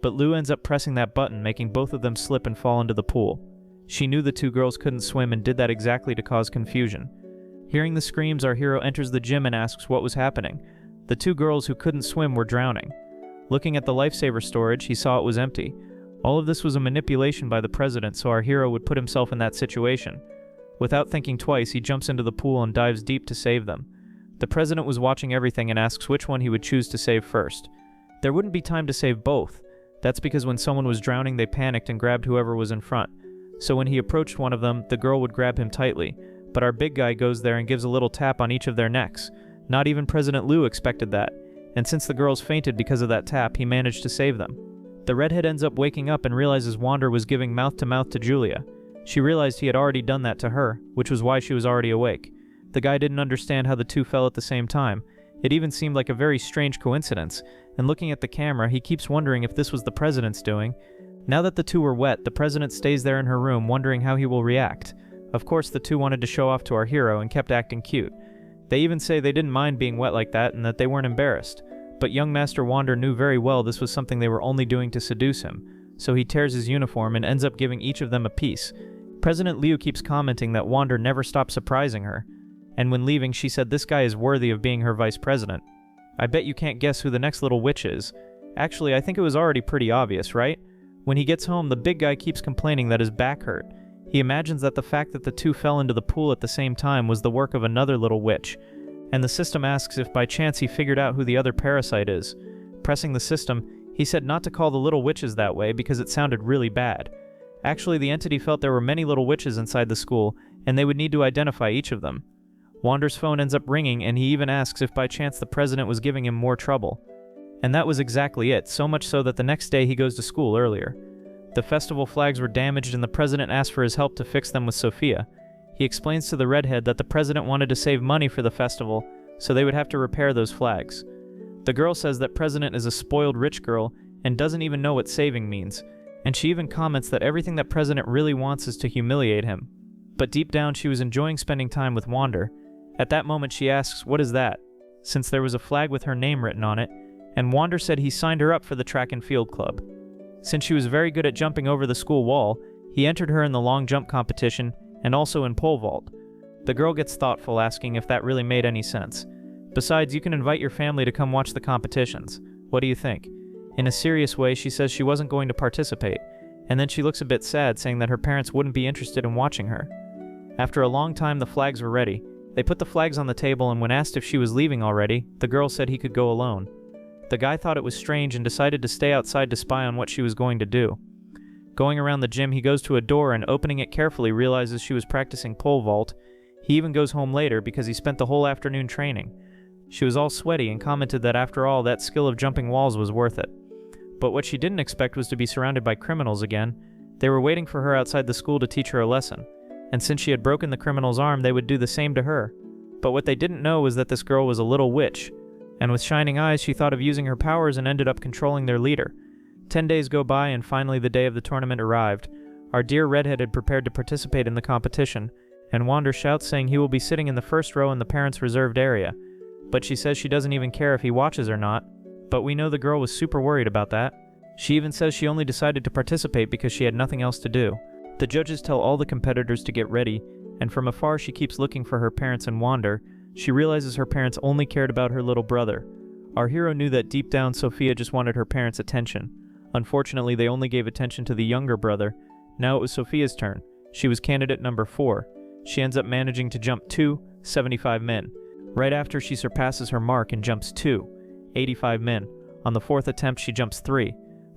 but Lou ends up pressing that button, making both of them slip and fall into the pool. She knew the two girls couldn't swim and did that exactly to cause confusion. Hearing the screams, our hero enters the gym and asks what was happening. The two girls who couldn't swim were drowning. Looking at the lifesaver storage, he saw it was empty. All of this was a manipulation by the president so our hero would put himself in that situation. Without thinking twice, he jumps into the pool and dives deep to save them. The president was watching everything and asks which one he would choose to save first. There wouldn't be time to save both. That's because when someone was drowning, they panicked and grabbed whoever was in front. So when he approached one of them, the girl would grab him tightly, but our big guy goes there and gives a little tap on each of their necks. Not even President Lou expected that, and since the girls fainted because of that tap, he managed to save them. The redhead ends up waking up and realizes Wander was giving mouth-to-mouth to Julia. She realized he had already done that to her, which was why she was already awake. The guy didn't understand how the two fell at the same time. It even seemed like a very strange coincidence, and looking at the camera, he keeps wondering if this was the president's doing. Now that the two were wet, the president stays there in her room wondering how he will react. Of course, the two wanted to show off to our hero and kept acting cute. They even say they didn't mind being wet like that and that they weren't embarrassed. But young Master Wander knew very well this was something they were only doing to seduce him, so he tears his uniform and ends up giving each of them a piece. President Liu keeps commenting that Wander never stopped surprising her, and when leaving she said this guy is worthy of being her vice president. I bet you can't guess who the next little witch is. Actually, I think it was already pretty obvious, right? When he gets home, the big guy keeps complaining that his back hurt. He imagines that the fact that the two fell into the pool at the same time was the work of another little witch, and the system asks if by chance he figured out who the other parasite is. Pressing the system, he said not to call the little witches that way because it sounded really bad. Actually, the entity felt there were many little witches inside the school, and they would need to identify each of them. Wander's phone ends up ringing, and he even asks if by chance the president was giving him more trouble. And that was exactly it, so much so that the next day he goes to school earlier. The festival flags were damaged and the president asked for his help to fix them with Sophia. He explains to the redhead that the president wanted to save money for the festival, so they would have to repair those flags. The girl says that president is a spoiled rich girl and doesn't even know what saving means, and she even comments that everything that president really wants is to humiliate him. But deep down she was enjoying spending time with Wander. At that moment she asks, "What is that?" since there was a flag with her name written on it, and Wander said he signed her up for the track and field club. Since she was very good at jumping over the school wall, he entered her in the long jump competition and also in pole vault. The girl gets thoughtful, asking if that really made any sense. Besides, you can invite your family to come watch the competitions. What do you think? In a serious way, she says she wasn't going to participate, and then she looks a bit sad, saying that her parents wouldn't be interested in watching her. After a long time, the flags were ready. They put the flags on the table, and when asked if she was leaving already, the girl said he could go alone. The guy thought it was strange and decided to stay outside to spy on what she was going to do. Going around the gym, he goes to a door and opening it carefully realizes she was practicing pole vault. He even goes home later because he spent the whole afternoon training. She was all sweaty and commented that after all, that skill of jumping walls was worth it. But what she didn't expect was to be surrounded by criminals again. They were waiting for her outside the school to teach her a lesson, and since she had broken the criminal's arm, they would do the same to her. But what they didn't know was that this girl was a little witch, and with shining eyes she thought of using her powers and ended up controlling their leader. 10 days go by and finally the day of the tournament arrived. Our dear redhead had prepared to participate in the competition, and Wander shouts saying he will be sitting in the first row in the parents' reserved area. But she says she doesn't even care if he watches or not, but we know the girl was super worried about that. She even says she only decided to participate because she had nothing else to do. The judges tell all the competitors to get ready, and from afar she keeps looking for her parents and Wander. She realizes her parents only cared about her little brother. Our hero knew that deep down Sophia just wanted her parents' attention. Unfortunately, they only gave attention to the younger brother. Now it was Sophia's turn. She was candidate number 4. She ends up managing to jump 75 men. Right after she surpasses her mark and jumps 85 men. On the 4th attempt she jumps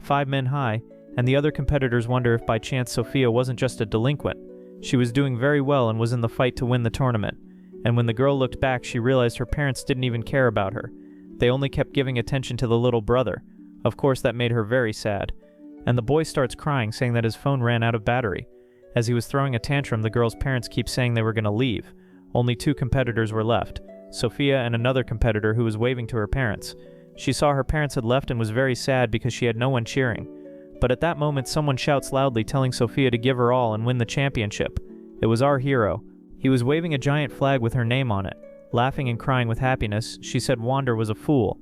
5 men high, and the other competitors wonder if by chance Sophia wasn't just a delinquent. She was doing very well and was in the fight to win the tournament. And when the girl looked back, she realized her parents didn't even care about her. They only kept giving attention to the little brother. Of course, that made her very sad. And the boy starts crying, saying that his phone ran out of battery. As he was throwing a tantrum, the girl's parents keep saying they were going to leave. Only 2 competitors were left, Sophia and another competitor who was waving to her parents. She saw her parents had left and was very sad because she had no one cheering. But at that moment, someone shouts loudly telling Sophia to give her all and win the championship. It was our hero. He was waving a giant flag with her name on it. Laughing and crying with happiness, she said Wander was a fool.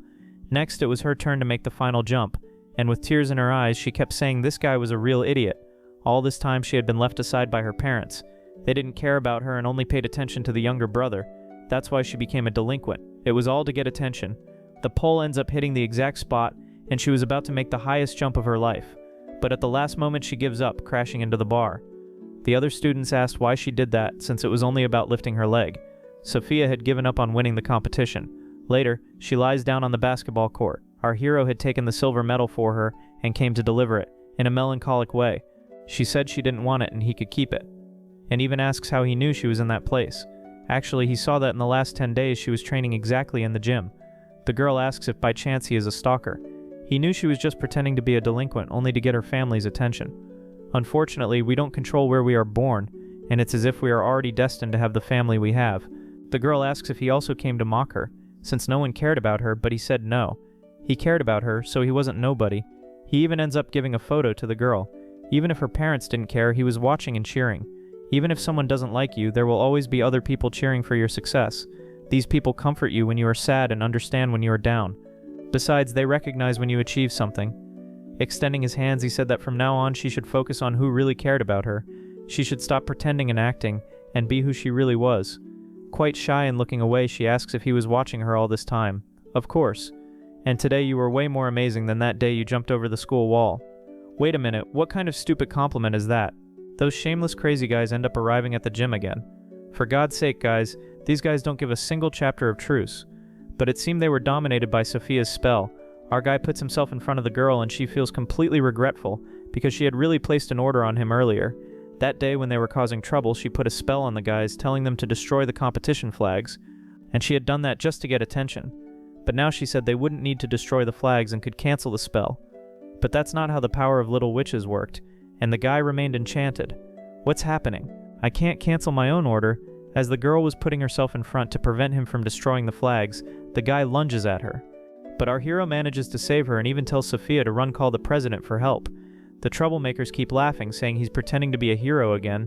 Next, it was her turn to make the final jump, and with tears in her eyes, she kept saying this guy was a real idiot. All this time she had been left aside by her parents. They didn't care about her and only paid attention to the younger brother. That's why she became a delinquent. It was all to get attention. The pole ends up hitting the exact spot, and she was about to make the highest jump of her life. But at the last moment she gives up, crashing into the bar. The other students asked why she did that, since it was only about lifting her leg. Sophia had given up on winning the competition. Later, she lies down on the basketball court. Our hero had taken the silver medal for her and came to deliver it, in a melancholic way. She said she didn't want it and he could keep it. And even asks how he knew she was in that place. Actually, he saw that in the last 10 days she was training exactly in the gym. The girl asks if by chance he is a stalker. He knew she was just pretending to be a delinquent only to get her family's attention. Unfortunately, we don't control where we are born, and it's as if we are already destined to have the family we have. The girl asks if he also came to mock her, since no one cared about her, but he said no. He cared about her, so he wasn't nobody. He even ends up giving a photo to the girl. Even if her parents didn't care, he was watching and cheering. Even if someone doesn't like you, there will always be other people cheering for your success. These people comfort you when you are sad and understand when you are down. Besides, they recognize when you achieve something. Extending his hands, he said that from now on she should focus on who really cared about her. She should stop pretending and acting, and be who she really was. Quite shy and looking away, she asks if he was watching her all this time. Of course. And today you were way more amazing than that day you jumped over the school wall. Wait a minute, what kind of stupid compliment is that? Those shameless crazy guys end up arriving at the gym again. For God's sake, guys, these guys don't give a single chapter of truce. But it seemed they were dominated by Sophia's spell. Our guy puts himself in front of the girl and she feels completely regretful because she had really placed an order on him earlier. That day when they were causing trouble, she put a spell on the guys telling them to destroy the competition flags, and she had done that just to get attention. But now she said they wouldn't need to destroy the flags and could cancel the spell. But that's not how the power of little witches worked, and the guy remained enchanted. What's happening? I can't cancel my own order. As the girl was putting herself in front to prevent him from destroying the flags, the guy lunges at her. But our hero manages to save her and even tells Sophia to run call the president for help. The troublemakers keep laughing, saying he's pretending to be a hero again.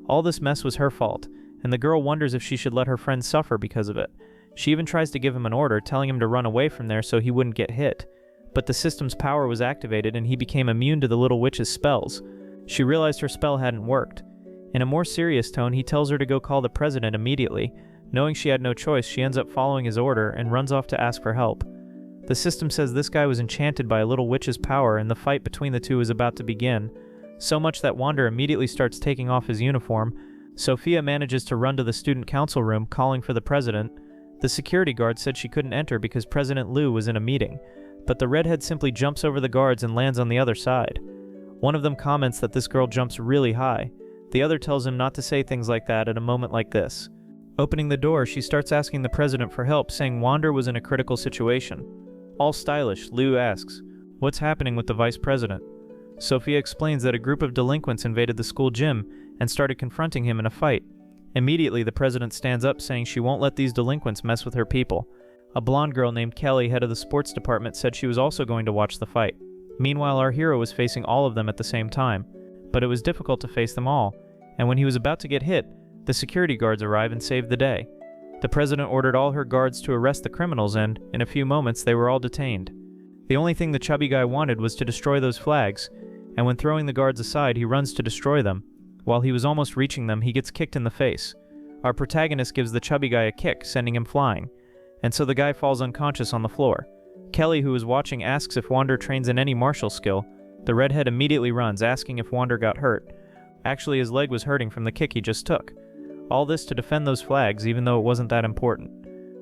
All this mess was her fault, and the girl wonders if she should let her friend suffer because of it. She even tries to give him an order, telling him to run away from there so he wouldn't get hit. But the system's power was activated and he became immune to the little witch's spells. She realized her spell hadn't worked. In a more serious tone, he tells her to go call the president immediately. Knowing she had no choice, she ends up following his order and runs off to ask for help. The system says this guy was enchanted by a little witch's power and the fight between the two is about to begin. So much that Wander immediately starts taking off his uniform. Sophia manages to run to the student council room, calling for the president. The security guard said she couldn't enter because President Liu was in a meeting, but the redhead simply jumps over the guards and lands on the other side. One of them comments that this girl jumps really high. The other tells him not to say things like that at a moment like this. Opening the door, she starts asking the president for help, saying Wander was in a critical situation. All stylish, Liu asks, "What's happening with the vice president?" Sophia explains that a group of delinquents invaded the school gym and started confronting him in a fight. Immediately, the president stands up saying she won't let these delinquents mess with her people. A blonde girl named Kelly, head of the sports department, said she was also going to watch the fight. Meanwhile, our hero was facing all of them at the same time, but it was difficult to face them all, and when he was about to get hit, the security guards arrive and save the day. The president ordered all her guards to arrest the criminals and, in a few moments, they were all detained. The only thing the chubby guy wanted was to destroy those flags, and when throwing the guards aside, he runs to destroy them. While he was almost reaching them, he gets kicked in the face. Our protagonist gives the chubby guy a kick, sending him flying, and so the guy falls unconscious on the floor. Kelly, who is watching, asks if Wander trains in any martial skill. The redhead immediately runs, asking if Wander got hurt. Actually, his leg was hurting from the kick he just took. All this to defend those flags, even though it wasn't that important.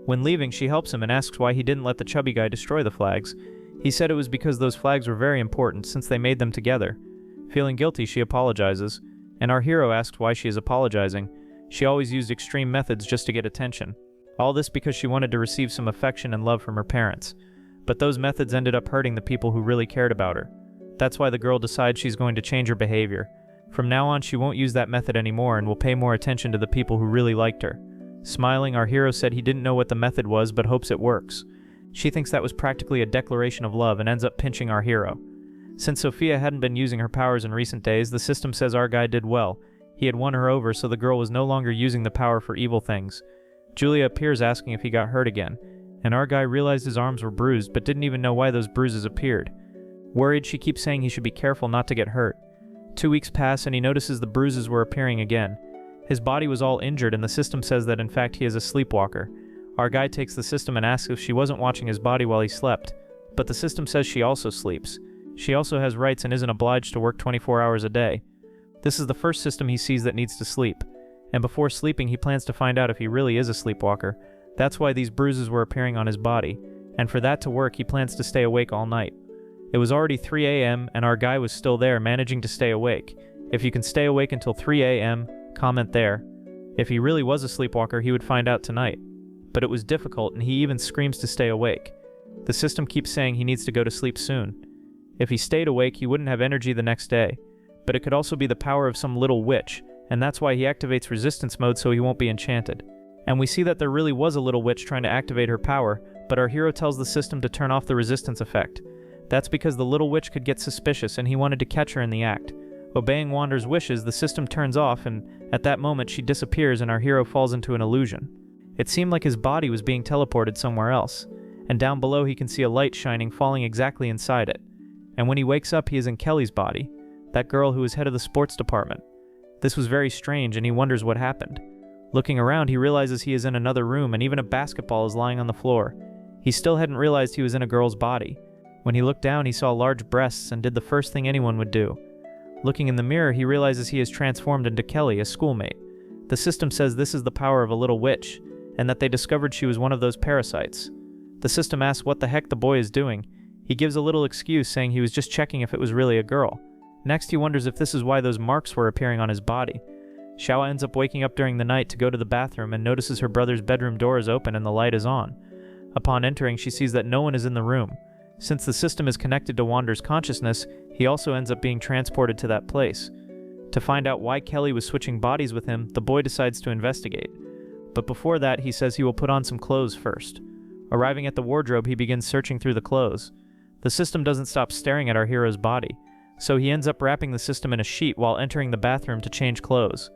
When leaving, she helps him and asks why he didn't let the chubby guy destroy the flags. He said it was because those flags were very important since they made them together. Feeling guilty, she apologizes, and our hero asks why she is apologizing. She always used extreme methods just to get attention. All this because she wanted to receive some affection and love from her parents. But those methods ended up hurting the people who really cared about her. That's why the girl decides she's going to change her behavior. From now on, she won't use that method anymore and will pay more attention to the people who really liked her. Smiling, our hero said he didn't know what the method was but hopes it works. She thinks that was practically a declaration of love and ends up pinching our hero. Since Sophia hadn't been using her powers in recent days, the system says our guy did well. He had won her over, so the girl was no longer using the power for evil things. Julia appears asking if he got hurt again, and our guy realized his arms were bruised but didn't even know why those bruises appeared. Worried, she keeps saying he should be careful not to get hurt. 2 weeks pass and he notices the bruises were appearing again. His body was all injured and the system says that in fact he is a sleepwalker. Our guy takes the system and asks if she wasn't watching his body while he slept, but the system says she also sleeps. She also has rights and isn't obliged to work 24 hours a day. This is the first system he sees that needs to sleep, and before sleeping he plans to find out if he really is a sleepwalker. That's why these bruises were appearing on his body, and for that to work he plans to stay awake all night. It was already 3 a.m. and our guy was still there, managing to stay awake. If you can stay awake until 3 a.m., comment there. If he really was a sleepwalker, he would find out tonight. But it was difficult and he even screams to stay awake. The system keeps saying he needs to go to sleep soon. If he stayed awake, he wouldn't have energy the next day. But it could also be the power of some little witch, and that's why he activates resistance mode so he won't be enchanted. And we see that there really was a little witch trying to activate her power, but our hero tells the system to turn off the resistance effect. That's because the little witch could get suspicious and he wanted to catch her in the act. Obeying Wander's wishes, the system turns off and at that moment she disappears and our hero falls into an illusion. It seemed like his body was being teleported somewhere else, and down below he can see a light shining falling exactly inside it. And when he wakes up he is in Kelly's body, that girl who is head of the sports department. This was very strange and he wonders what happened. Looking around he realizes he is in another room and even a basketball is lying on the floor. He still hadn't realized he was in a girl's body. When he looked down he saw large breasts and did the first thing anyone would do. Looking in the mirror he realizes he is transformed into Kelly, a schoolmate. The system says this is the power of a little witch, and that they discovered she was one of those parasites. The system asks what the heck the boy is doing. He gives a little excuse saying he was just checking if it was really a girl. Next he wonders if this is why those marks were appearing on his body. Xiao ends up waking up during the night to go to the bathroom and notices her brother's bedroom door is open and the light is on. Upon entering she sees that no one is in the room. Since the system is connected to Wander's consciousness, he also ends up being transported to that place. To find out why Kelly was switching bodies with him, the boy decides to investigate. But before that, he says he will put on some clothes first. Arriving at the wardrobe, he begins searching through the clothes. The system doesn't stop staring at our hero's body, so he ends up wrapping the system in a sheet while entering the bathroom to change clothes.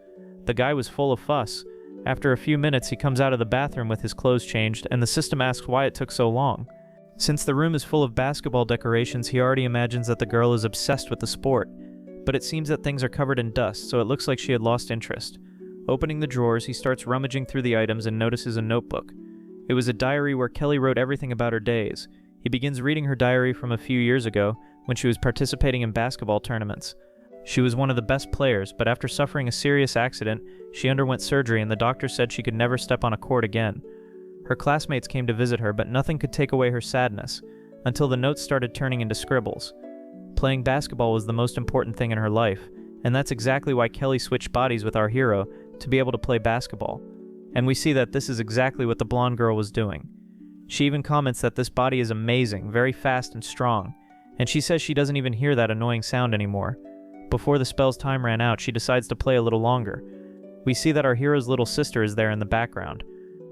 The guy was full of fuss. After a few minutes, he comes out of the bathroom with his clothes changed, and the system asks why it took so long. Since the room is full of basketball decorations, he already imagines that the girl is obsessed with the sport. But it seems that things are covered in dust, so it looks like she had lost interest. Opening the drawers, he starts rummaging through the items and notices a notebook. It was a diary where Kelly wrote everything about her days. He begins reading her diary from a few years ago, when she was participating in basketball tournaments. She was one of the best players, but after suffering a serious accident, she underwent surgery and the doctor said she could never step on a court again. Her classmates came to visit her, but nothing could take away her sadness, until the notes started turning into scribbles. Playing basketball was the most important thing in her life, and that's exactly why Kelly switched bodies with our hero, to be able to play basketball. And we see that this is exactly what the blonde girl was doing. She even comments that this body is amazing, very fast and strong, and she says she doesn't even hear that annoying sound anymore. Before the spell's time ran out, she decides to play a little longer. We see that our hero's little sister is there in the background.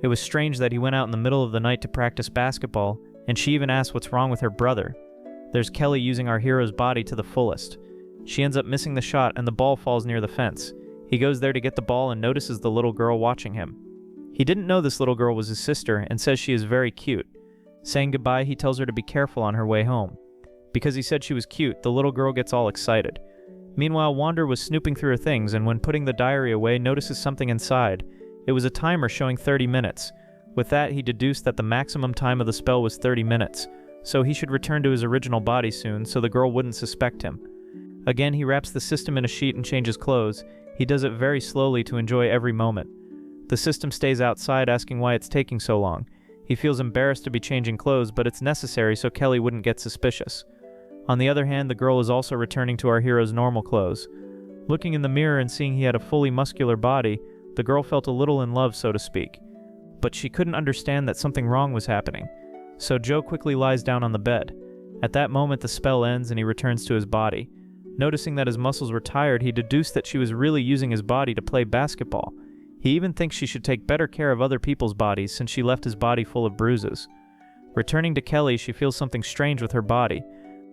It was strange that he went out in the middle of the night to practice basketball, and she even asks what's wrong with her brother. There's Kelly using our hero's body to the fullest. She ends up missing the shot and the ball falls near the fence. He goes there to get the ball and notices the little girl watching him. He didn't know this little girl was his sister and says she is very cute. Saying goodbye, he tells her to be careful on her way home. Because he said she was cute, the little girl gets all excited. Meanwhile, Wander was snooping through her things and when putting the diary away, notices something inside. It was a timer showing 30 minutes. With that, he deduced that the maximum time of the spell was 30 minutes, so he should return to his original body soon so the girl wouldn't suspect him. Again, he wraps the system in a sheet and changes clothes. He does it very slowly to enjoy every moment. The system stays outside asking why it's taking so long. He feels embarrassed to be changing clothes, but it's necessary so Kelly wouldn't get suspicious. On the other hand, the girl is also returning to our hero's normal clothes. Looking in the mirror and seeing he had a fully muscular body, the girl felt a little in love, so to speak. but she couldn't understand that something wrong was happening. So Joe quickly lies down on the bed. At that moment, the spell ends and he returns to his body. Noticing that his muscles were tired, he deduced that she was really using his body to play basketball. He even thinks she should take better care of other people's bodies since she left his body full of bruises. Returning to Kelly, she feels something strange with her body.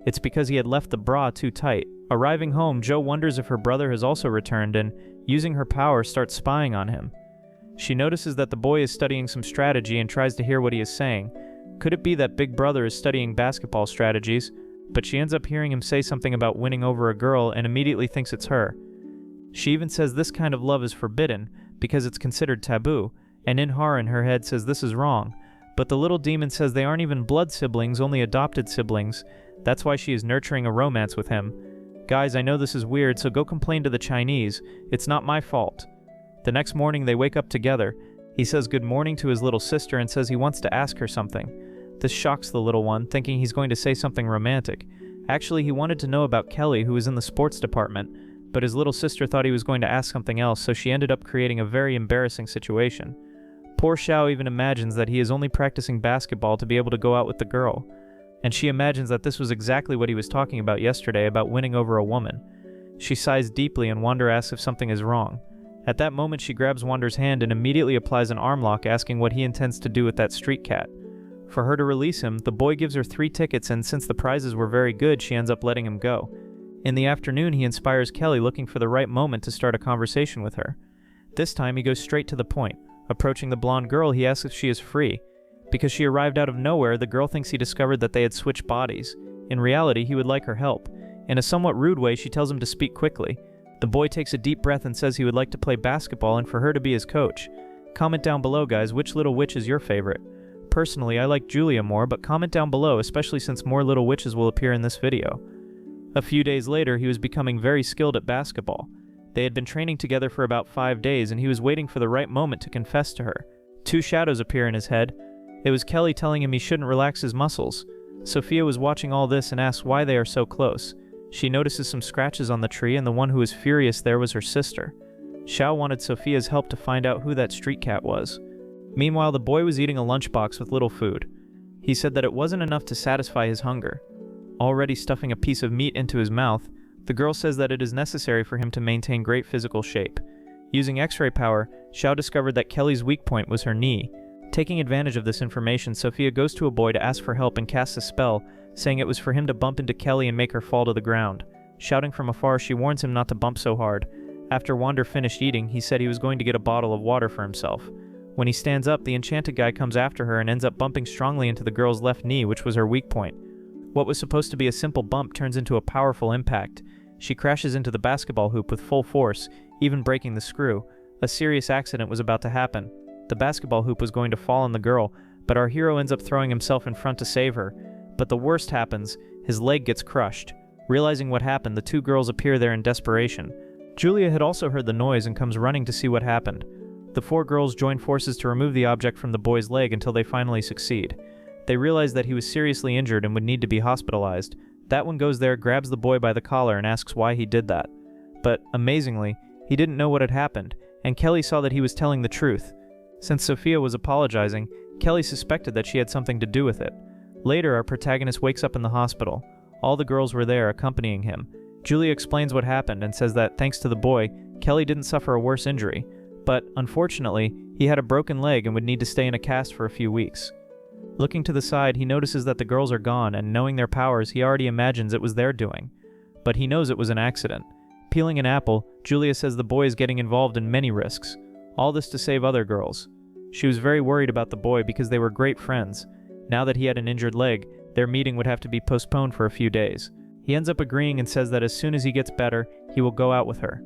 It's because he had left the bra too tight. Arriving home, Joe wonders if her brother has also returned and, using her power, starts spying on him. She notices that the boy is studying some strategy and tries to hear what he is saying. Could it be that Big Brother is studying basketball strategies? But she ends up hearing him say something about winning over a girl and immediately thinks it's her. She even says this kind of love is forbidden because it's considered taboo, and Inhar in her head says this is wrong. But the little demon says they aren't even blood siblings, only adopted siblings. That's why she is nurturing a romance with him. Guys, I know this is weird, so go complain to the Chinese. It's not my fault. The next morning they wake up together. He says good morning to his little sister and says he wants to ask her something. This shocks the little one, thinking he's going to say something romantic. Actually, he wanted to know about Kelly, who was in the sports department, but his little sister thought he was going to ask something else, so she ended up creating a very embarrassing situation. Poor Xiao even imagines that he is only practicing basketball to be able to go out with the girl, and she imagines that this was exactly what he was talking about yesterday, about winning over a woman. She sighs deeply and Wander asks if something is wrong. At that moment, she grabs Wander's hand and immediately applies an arm lock, asking what he intends to do with that street cat. For her to release him, the boy gives her 3 tickets, and since the prizes were very good, she ends up letting him go. In the afternoon, he inspires Kelly, looking for the right moment to start a conversation with her. This time, he goes straight to the point. Approaching the blonde girl, he asks if she is free. Because she arrived out of nowhere, the girl thinks he discovered that they had switched bodies. In reality, he would like her help. In a somewhat rude way, she tells him to speak quickly. The boy takes a deep breath and says he would like to play basketball and for her to be his coach. Comment down below, guys, which little witch is your favorite? Personally, I like Julia more, but comment down below, especially since more little witches will appear in this video. A few days later, he was becoming very skilled at basketball. They had been training together for about 5 days, and he was waiting for the right moment to confess to her. 2 shadows appear in his head. It was Kelly telling him he shouldn't relax his muscles. Sophia was watching all this and asks why they are so close. She notices some scratches on the tree, and the one who was furious there was her sister. Xiao wanted Sophia's help to find out who that street cat was. Meanwhile, the boy was eating a lunchbox with little food. He said that it wasn't enough to satisfy his hunger. Already stuffing a piece of meat into his mouth, the girl says that it is necessary for him to maintain great physical shape. Using X-ray power, Xiao discovered that Kelly's weak point was her knee. Taking advantage of this information, Sophia goes to a boy to ask for help and casts a spell, saying it was for him to bump into Kelly and make her fall to the ground. Shouting from afar, she warns him not to bump so hard. After Wander finished eating, he said he was going to get a bottle of water for himself. When he stands up, the enchanted guy comes after her and ends up bumping strongly into the girl's left knee, which was her weak point. What was supposed to be a simple bump turns into a powerful impact. She crashes into the basketball hoop with full force, even breaking the screw. A serious accident was about to happen. The basketball hoop was going to fall on the girl, but our hero ends up throwing himself in front to save her. But the worst happens, his leg gets crushed. Realizing what happened, the 2 girls appear there in desperation. Julia had also heard the noise and comes running to see what happened. The 4 girls join forces to remove the object from the boy's leg until they finally succeed. They realize that he was seriously injured and would need to be hospitalized. That one goes there, grabs the boy by the collar and asks why he did that. But, amazingly, he didn't know what had happened, and Kelly saw that he was telling the truth. Since Sophia was apologizing, Kelly suspected that she had something to do with it. Later, our protagonist wakes up in the hospital. All the girls were there, accompanying him. Julia explains what happened and says that, thanks to the boy, Kelly didn't suffer a worse injury. But, unfortunately, he had a broken leg and would need to stay in a cast for a few weeks. Looking to the side, he notices that the girls are gone, and knowing their powers, he already imagines it was their doing. But he knows it was an accident. Peeling an apple, Julia says the boy is getting involved in many risks. All this to save other girls. She was very worried about the boy because they were great friends. Now that he had an injured leg, their meeting would have to be postponed for a few days. He ends up agreeing and says that as soon as he gets better, he will go out with her.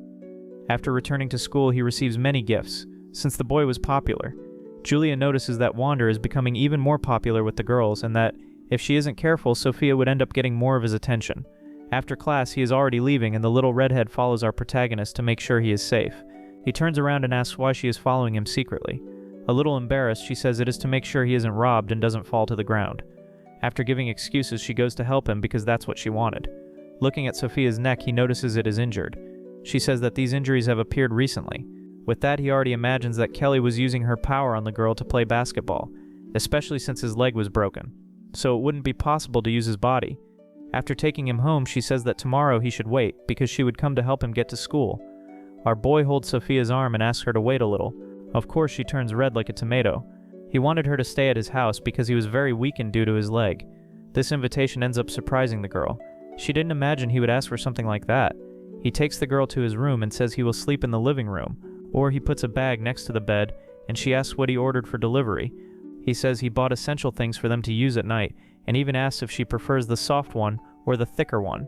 After returning to school, he receives many gifts, since the boy was popular. Julia notices that Wander is becoming even more popular with the girls, and that, if she isn't careful, Sophia would end up getting more of his attention. After class, he is already leaving, and the little redhead follows our protagonist to make sure he is safe. He turns around and asks why she is following him secretly. A little embarrassed, she says it is to make sure he isn't robbed and doesn't fall to the ground. After giving excuses, she goes to help him because that's what she wanted. Looking at Sophia's neck, he notices it is injured. She says that these injuries have appeared recently. With that, he already imagines that Kelly was using her power on the girl to play basketball, especially since his leg was broken, so it wouldn't be possible to use his body. After taking him home, she says that tomorrow he should wait because she would come to help him get to school. Our boy holds Sophia's arm and asks her to wait a little. Of course, she turns red like a tomato. He wanted her to stay at his house because he was very weakened due to his leg. This invitation ends up surprising the girl. She didn't imagine he would ask for something like that. He takes the girl to his room and says he will sleep in the living room, or he puts a bag next to the bed, and she asks what he ordered for delivery. He says he bought essential things for them to use at night, and even asks if she prefers the soft one or the thicker one.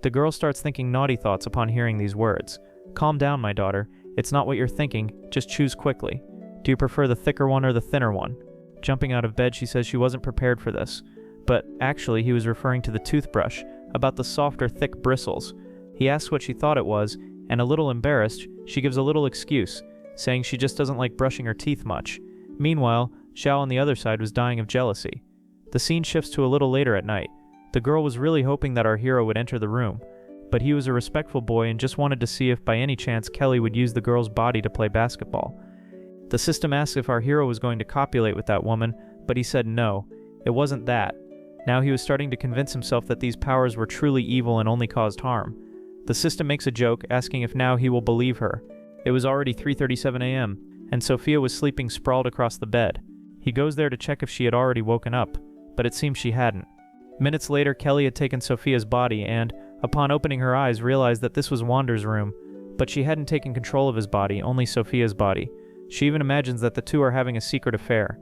The girl starts thinking naughty thoughts upon hearing these words. Calm down, my daughter. It's not what you're thinking, just choose quickly. Do you prefer the thicker one or the thinner one? Jumping out of bed, she says she wasn't prepared for this. But actually, he was referring to the toothbrush, about the softer, thick bristles. He asks what she thought it was, and a little embarrassed, she gives a little excuse, saying she just doesn't like brushing her teeth much. Meanwhile, Xiao on the other side was dying of jealousy. The scene shifts to a little later at night. The girl was really hoping that our hero would enter the room, but he was a respectful boy and just wanted to see if by any chance Kelly would use the girl's body to play basketball. The system asked if our hero was going to copulate with that woman, but he said no, it wasn't that. Now he was starting to convince himself that these powers were truly evil and only caused harm. The system makes a joke, asking if now he will believe her. It was already 3:37 a.m., and Sophia was sleeping sprawled across the bed. He goes there to check if she had already woken up, but it seems she hadn't. Minutes later, Kelly had taken Sophia's body and, upon opening her eyes, realized that this was Wander's room, but she hadn't taken control of his body, only Sophia's body. She even imagines that the two are having a secret affair.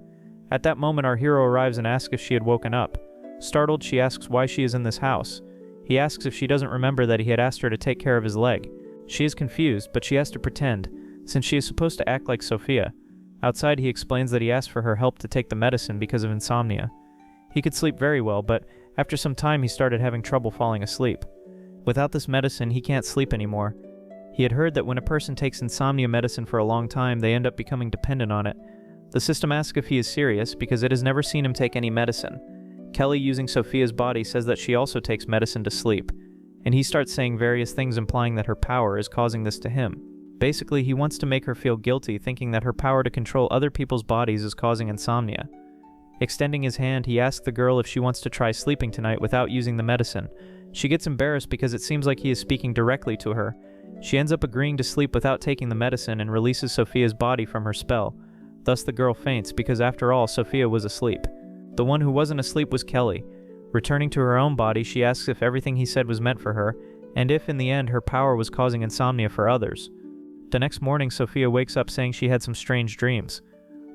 At that moment, our hero arrives and asks if she had woken up. Startled, she asks why she is in this house. He asks if she doesn't remember that he had asked her to take care of his leg. She is confused, but she has to pretend, since she is supposed to act like Sophia. Outside, he explains that he asked for her help to take the medicine because of insomnia. He could sleep very well, but after some time he started having trouble falling asleep. Without this medicine, he can't sleep anymore. He had heard that when a person takes insomnia medicine for a long time, they end up becoming dependent on it. The system asks if he is serious because it has never seen him take any medicine. Kelly, using Sophia's body, says that she also takes medicine to sleep, and he starts saying various things implying that her power is causing this to him. Basically, he wants to make her feel guilty, thinking that her power to control other people's bodies is causing insomnia. Extending his hand, he asks the girl if she wants to try sleeping tonight without using the medicine. She gets embarrassed because it seems like he is speaking directly to her. She ends up agreeing to sleep without taking the medicine and releases Sophia's body from her spell. Thus the girl faints because after all, Sophia was asleep. The one who wasn't asleep was Kelly. Returning to her own body, she asks if everything he said was meant for her, and if in the end her power was causing insomnia for others. The next morning, Sophia wakes up saying she had some strange dreams.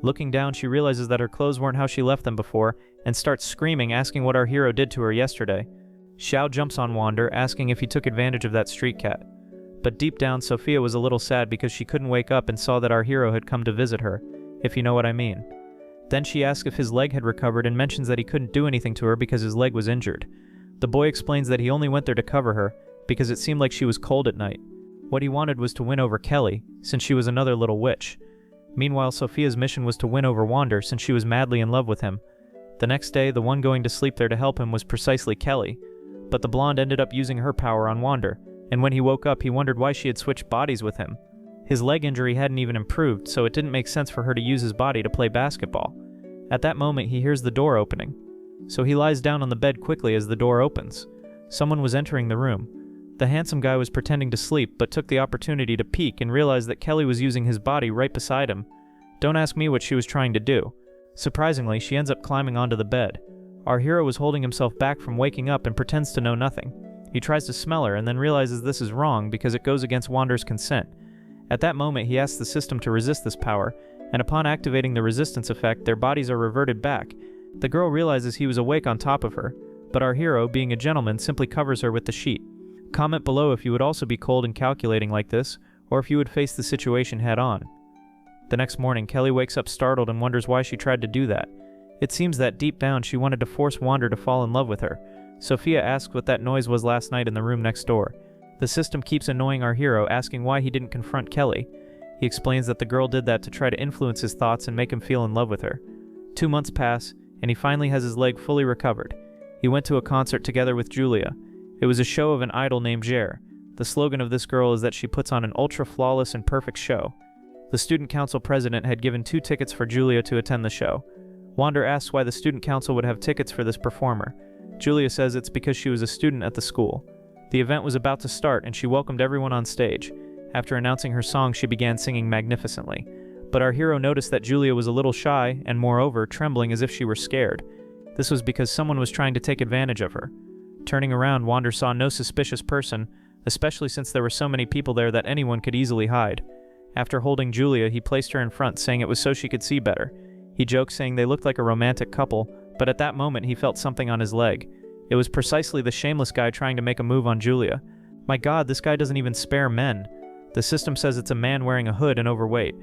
Looking down, she realizes that her clothes weren't how she left them before, and starts screaming, asking what our hero did to her yesterday. Xiao jumps on Wander, asking if he took advantage of that street cat. But deep down, Sophia was a little sad because she couldn't wake up and saw that our hero had come to visit her, if you know what I mean. Then she asks if his leg had recovered and mentions that he couldn't do anything to her because his leg was injured. The boy explains that he only went there to cover her, because it seemed like she was cold at night. What he wanted was to win over Kelly, since she was another little witch. Meanwhile, Sophia's mission was to win over Wander, since she was madly in love with him. The next day, the one going to sleep there to help him was precisely Kelly, but the blonde ended up using her power on Wander, and when he woke up, he wondered why she had switched bodies with him. His leg injury hadn't even improved, so it didn't make sense for her to use his body to play basketball. At that moment, he hears the door opening, so he lies down on the bed quickly as the door opens. Someone was entering the room. The handsome guy was pretending to sleep, but took the opportunity to peek and realized that Kelly was using his body right beside him. Don't ask me what she was trying to do. Surprisingly, she ends up climbing onto the bed. Our hero was holding himself back from waking up and pretends to know nothing. He tries to smell her and then realizes this is wrong because it goes against Wander's consent. At that moment, he asks the system to resist this power, and upon activating the resistance effect, their bodies are reverted back. The girl realizes he was awake on top of her, but our hero, being a gentleman, simply covers her with the sheet. Comment below if you would also be cold and calculating like this, or if you would face the situation head-on. The next morning, Kelly wakes up startled and wonders why she tried to do that. It seems that deep down she wanted to force Wander to fall in love with her. Sophia asks what that noise was last night in the room next door. The system keeps annoying our hero, asking why he didn't confront Kelly. He explains that the girl did that to try to influence his thoughts and make him feel in love with her. 2 months pass, and he finally has his leg fully recovered. He went to a concert together with Julia. It was a show of an idol named Jer. The slogan of this girl is that she puts on an ultra-flawless and perfect show. The student council president had given 2 tickets for Julia to attend the show. Wander asks why the student council would have tickets for this performer. Julia says it's because she was a student at the school. The event was about to start and she welcomed everyone on stage. After announcing her song, she began singing magnificently. But our hero noticed that Julia was a little shy and, moreover, trembling as if she were scared. This was because someone was trying to take advantage of her. Turning around, Wander saw no suspicious person, especially since there were so many people there that anyone could easily hide. After holding Julia, he placed her in front, saying it was so she could see better. He joked, saying they looked like a romantic couple, but at that moment he felt something on his leg. It was precisely the shameless guy trying to make a move on Julia. My god, this guy doesn't even spare men. The system says it's a man wearing a hood and overweight.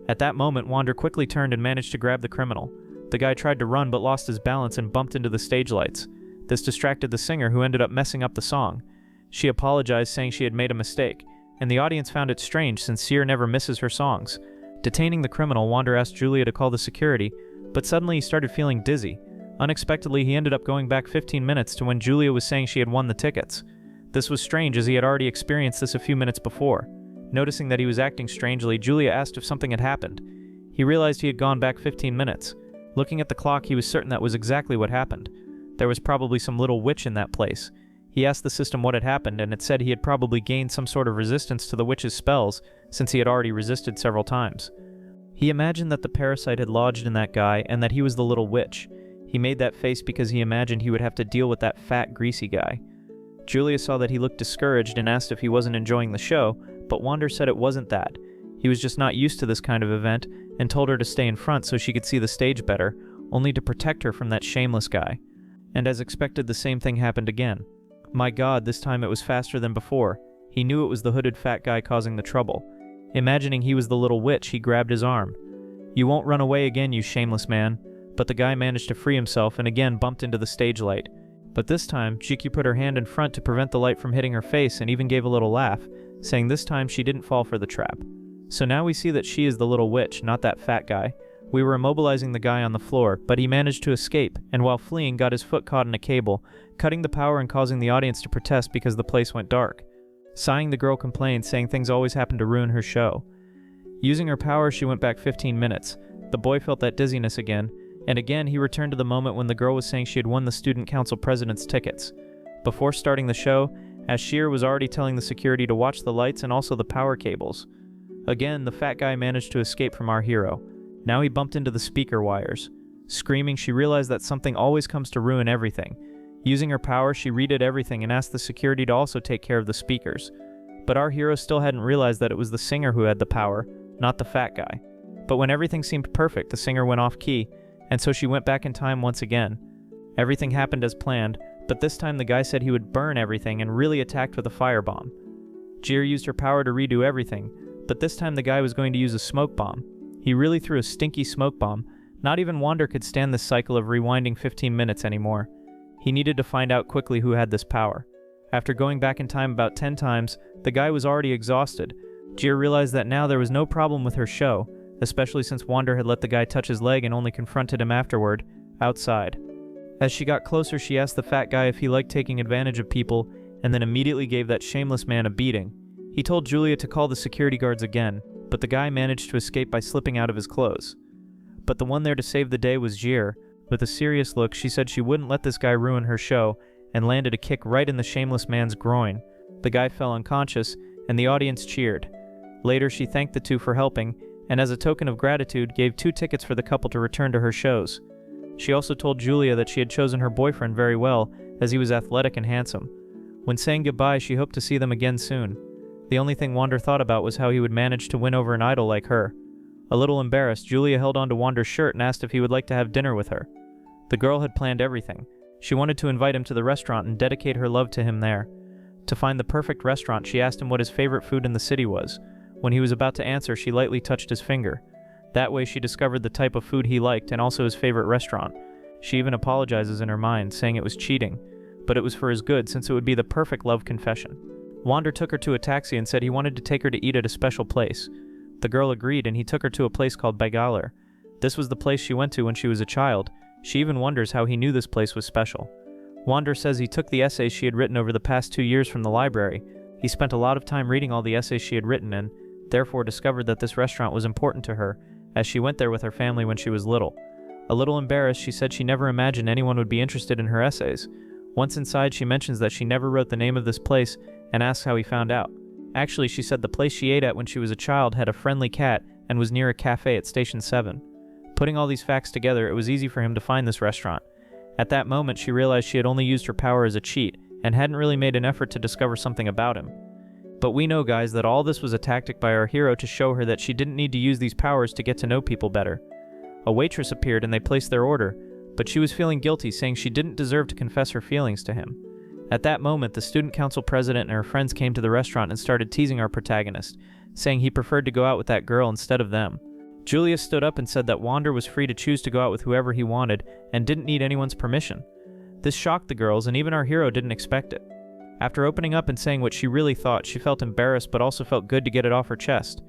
At that moment, Wander quickly turned and managed to grab the criminal. The guy tried to run but lost his balance and bumped into the stage lights. This distracted the singer, who ended up messing up the song. She apologized, saying she had made a mistake, and the audience found it strange since Seer never misses her songs. Detaining the criminal, Wander asked Julia to call the security, but suddenly he started feeling dizzy. Unexpectedly, he ended up going back 15 minutes to when Julia was saying she had won the tickets. This was strange, as he had already experienced this a few minutes before. Noticing that he was acting strangely, Julia asked if something had happened. He realized he had gone back 15 minutes. Looking at the clock, he was certain that was exactly what happened. There was probably some little witch in that place. He asked the system what had happened, and it said he had probably gained some sort of resistance to the witch's spells, since he had already resisted several times. He imagined that the parasite had lodged in that guy, and that he was the little witch. He made that face because he imagined he would have to deal with that fat, greasy guy. Julia saw that he looked discouraged and asked if he wasn't enjoying the show, but Wander said it wasn't that. He was just not used to this kind of event, and told her to stay in front so she could see the stage better, only to protect her from that shameless guy. And as expected, the same thing happened again. My god, this time it was faster than before. He knew it was the hooded fat guy causing the trouble. Imagining he was the little witch, he grabbed his arm. You won't run away again, you shameless man. But the guy managed to free himself and again bumped into the stage light. But this time, GQ put her hand in front to prevent the light from hitting her face and even gave a little laugh, saying this time she didn't fall for the trap. So now we see that she is the little witch, not that fat guy. We were immobilizing the guy on the floor, but he managed to escape, and while fleeing got his foot caught in a cable, cutting the power and causing the audience to protest because the place went dark. Sighing, the girl complained, saying things always happen to ruin her show. Using her power, she went back 15 minutes. The boy felt that dizziness again, and again he returned to the moment when the girl was saying she had won the student council president's tickets. Before starting the show, Ashir was already telling the security to watch the lights and also the power cables. Again, the fat guy managed to escape from our hero. Now he bumped into the speaker wires. Screaming, she realized that something always comes to ruin everything. Using her power, she redid everything and asked the security to also take care of the speakers. But our hero still hadn't realized that it was the singer who had the power, not the fat guy. But when everything seemed perfect, the singer went off key, and so she went back in time once again. Everything happened as planned, but this time the guy said he would burn everything and really attacked with a firebomb. Jir used her power to redo everything, but this time the guy was going to use a smoke bomb. He really threw a stinky smoke bomb. Not even Wander could stand this cycle of rewinding 15 minutes anymore. He needed to find out quickly who had this power. After going back in time about 10 times, the guy was already exhausted. Jir realized that now there was no problem with her show, especially since Wander had let the guy touch his leg and only confronted him afterward, outside. As she got closer, she asked the fat guy if he liked taking advantage of people, and then immediately gave that shameless man a beating. He told Julia to call the security guards again, but the guy managed to escape by slipping out of his clothes. But the one there to save the day was Jir. With a serious look, she said she wouldn't let this guy ruin her show, and landed a kick right in the shameless man's groin. The guy fell unconscious, and the audience cheered. Later, she thanked the two for helping, and as a token of gratitude, gave 2 tickets for the couple to return to her shows. She also told Julia that she had chosen her boyfriend very well, as he was athletic and handsome. When saying goodbye, she hoped to see them again soon. The only thing Wander thought about was how he would manage to win over an idol like her. A little embarrassed, Julia held onto Wander's shirt and asked if he would like to have dinner with her. The girl had planned everything. She wanted to invite him to the restaurant and dedicate her love to him there. To find the perfect restaurant, she asked him what his favorite food in the city was. When he was about to answer, she lightly touched his finger. That way she discovered the type of food he liked and also his favorite restaurant. She even apologizes in her mind, saying it was cheating, but it was for his good since it would be the perfect love confession. Wander took her to a taxi and said he wanted to take her to eat at a special place. The girl agreed, and he took her to a place called Bagaler. This was the place she went to when she was a child. She even wonders how he knew this place was special. Wander says he took the essays she had written over the past 2 years from the library. He spent a lot of time reading all the essays she had written, and therefore discovered that this restaurant was important to her, as she went there with her family when she was little. A little embarrassed, she said she never imagined anyone would be interested in her essays. Once inside, she mentions that she never wrote the name of this place and asks how he found out. Actually, she said the place she ate at when she was a child had a friendly cat and was near a cafe at Station 7. Putting all these facts together, it was easy for him to find this restaurant. At that moment, she realized she had only used her power as a cheat and hadn't really made an effort to discover something about him. But we know, guys, that all this was a tactic by our hero to show her that she didn't need to use these powers to get to know people better. A waitress appeared and they placed their order, but she was feeling guilty, saying she didn't deserve to confess her feelings to him. At that moment, the student council president and her friends came to the restaurant and started teasing our protagonist, saying he preferred to go out with that girl instead of them. Julius stood up and said that Wander was free to choose to go out with whoever he wanted and didn't need anyone's permission. This shocked the girls, and even our hero didn't expect it. After opening up and saying what she really thought, she felt embarrassed but also felt good to get it off her chest.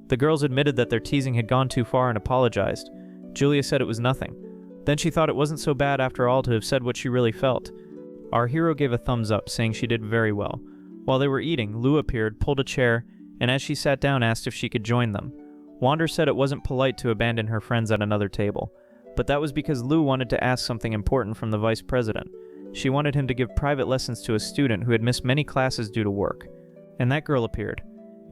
The girls admitted that their teasing had gone too far and apologized. Julia said it was nothing. Then she thought it wasn't so bad after all to have said what she really felt. Our hero gave a thumbs up, saying she did very well. While they were eating, Lou appeared, pulled a chair, and as she sat down asked if she could join them. Wander said it wasn't polite to abandon her friends at another table, but that was because Lou wanted to ask something important from the vice president. She wanted him to give private lessons to a student who had missed many classes due to work. And that girl appeared.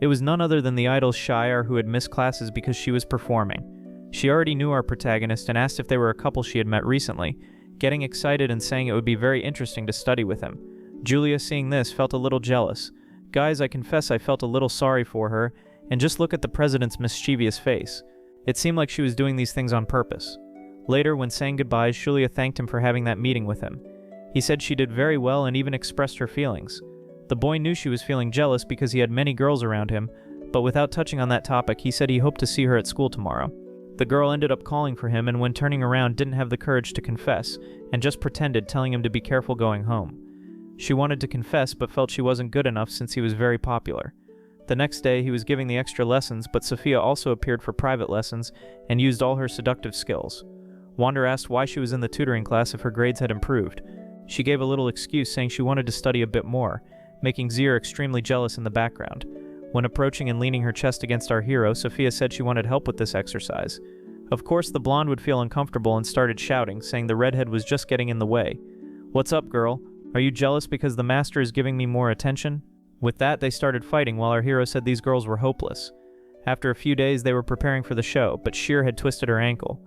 It was none other than the idol Shire, who had missed classes because she was performing. She already knew our protagonist and asked if they were a couple she had met recently, getting excited and saying it would be very interesting to study with him. Julia, seeing this, felt a little jealous. Guys, I confess I felt a little sorry for her, and just look at the president's mischievous face. It seemed like she was doing these things on purpose. Later, when saying goodbyes, Julia thanked him for having that meeting with him. He said she did very well and even expressed her feelings. The boy knew she was feeling jealous because he had many girls around him, but without touching on that topic, he said he hoped to see her at school tomorrow. The girl ended up calling for him and when turning around didn't have the courage to confess, and just pretended, telling him to be careful going home. She wanted to confess but felt she wasn't good enough since he was very popular. The next day, he was giving the extra lessons, but Sophia also appeared for private lessons and used all her seductive skills. Wander asked why she was in the tutoring class if her grades had improved. She gave a little excuse, saying she wanted to study a bit more, making Zir extremely jealous in the background. When approaching and leaning her chest against our hero, Sophia said she wanted help with this exercise. Of course, the blonde would feel uncomfortable and started shouting, saying the redhead was just getting in the way. "What's up, girl? Are you jealous because the master is giving me more attention?" With that, they started fighting while our hero said these girls were hopeless. After a few days, they were preparing for the show, but Sheer had twisted her ankle.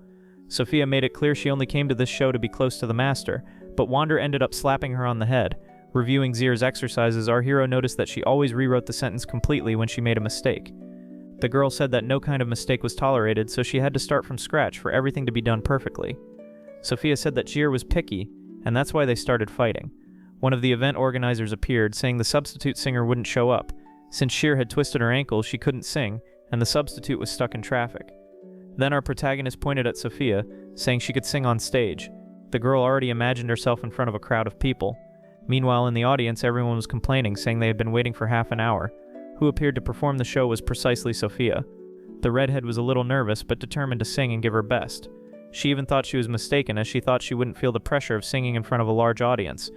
Sophia made it clear she only came to this show to be close to the master, but Wander ended up slapping her on the head. Reviewing Zir's exercises, our hero noticed that she always rewrote the sentence completely when she made a mistake. The girl said that no kind of mistake was tolerated, so she had to start from scratch for everything to be done perfectly. Sophia said that Zir was picky, and that's why they started fighting. One of the event organizers appeared, saying the substitute singer wouldn't show up. Since Sheer had twisted her ankle, she couldn't sing, and the substitute was stuck in traffic. Then our protagonist pointed at Sophia, saying she could sing on stage. The girl already imagined herself in front of a crowd of people. Meanwhile, in the audience, everyone was complaining, saying they had been waiting for half an hour. Who appeared to perform the show was precisely Sophia. The redhead was a little nervous, but determined to sing and give her best. She even thought she was mistaken, as she thought she wouldn't feel the pressure of singing in front of a large audience.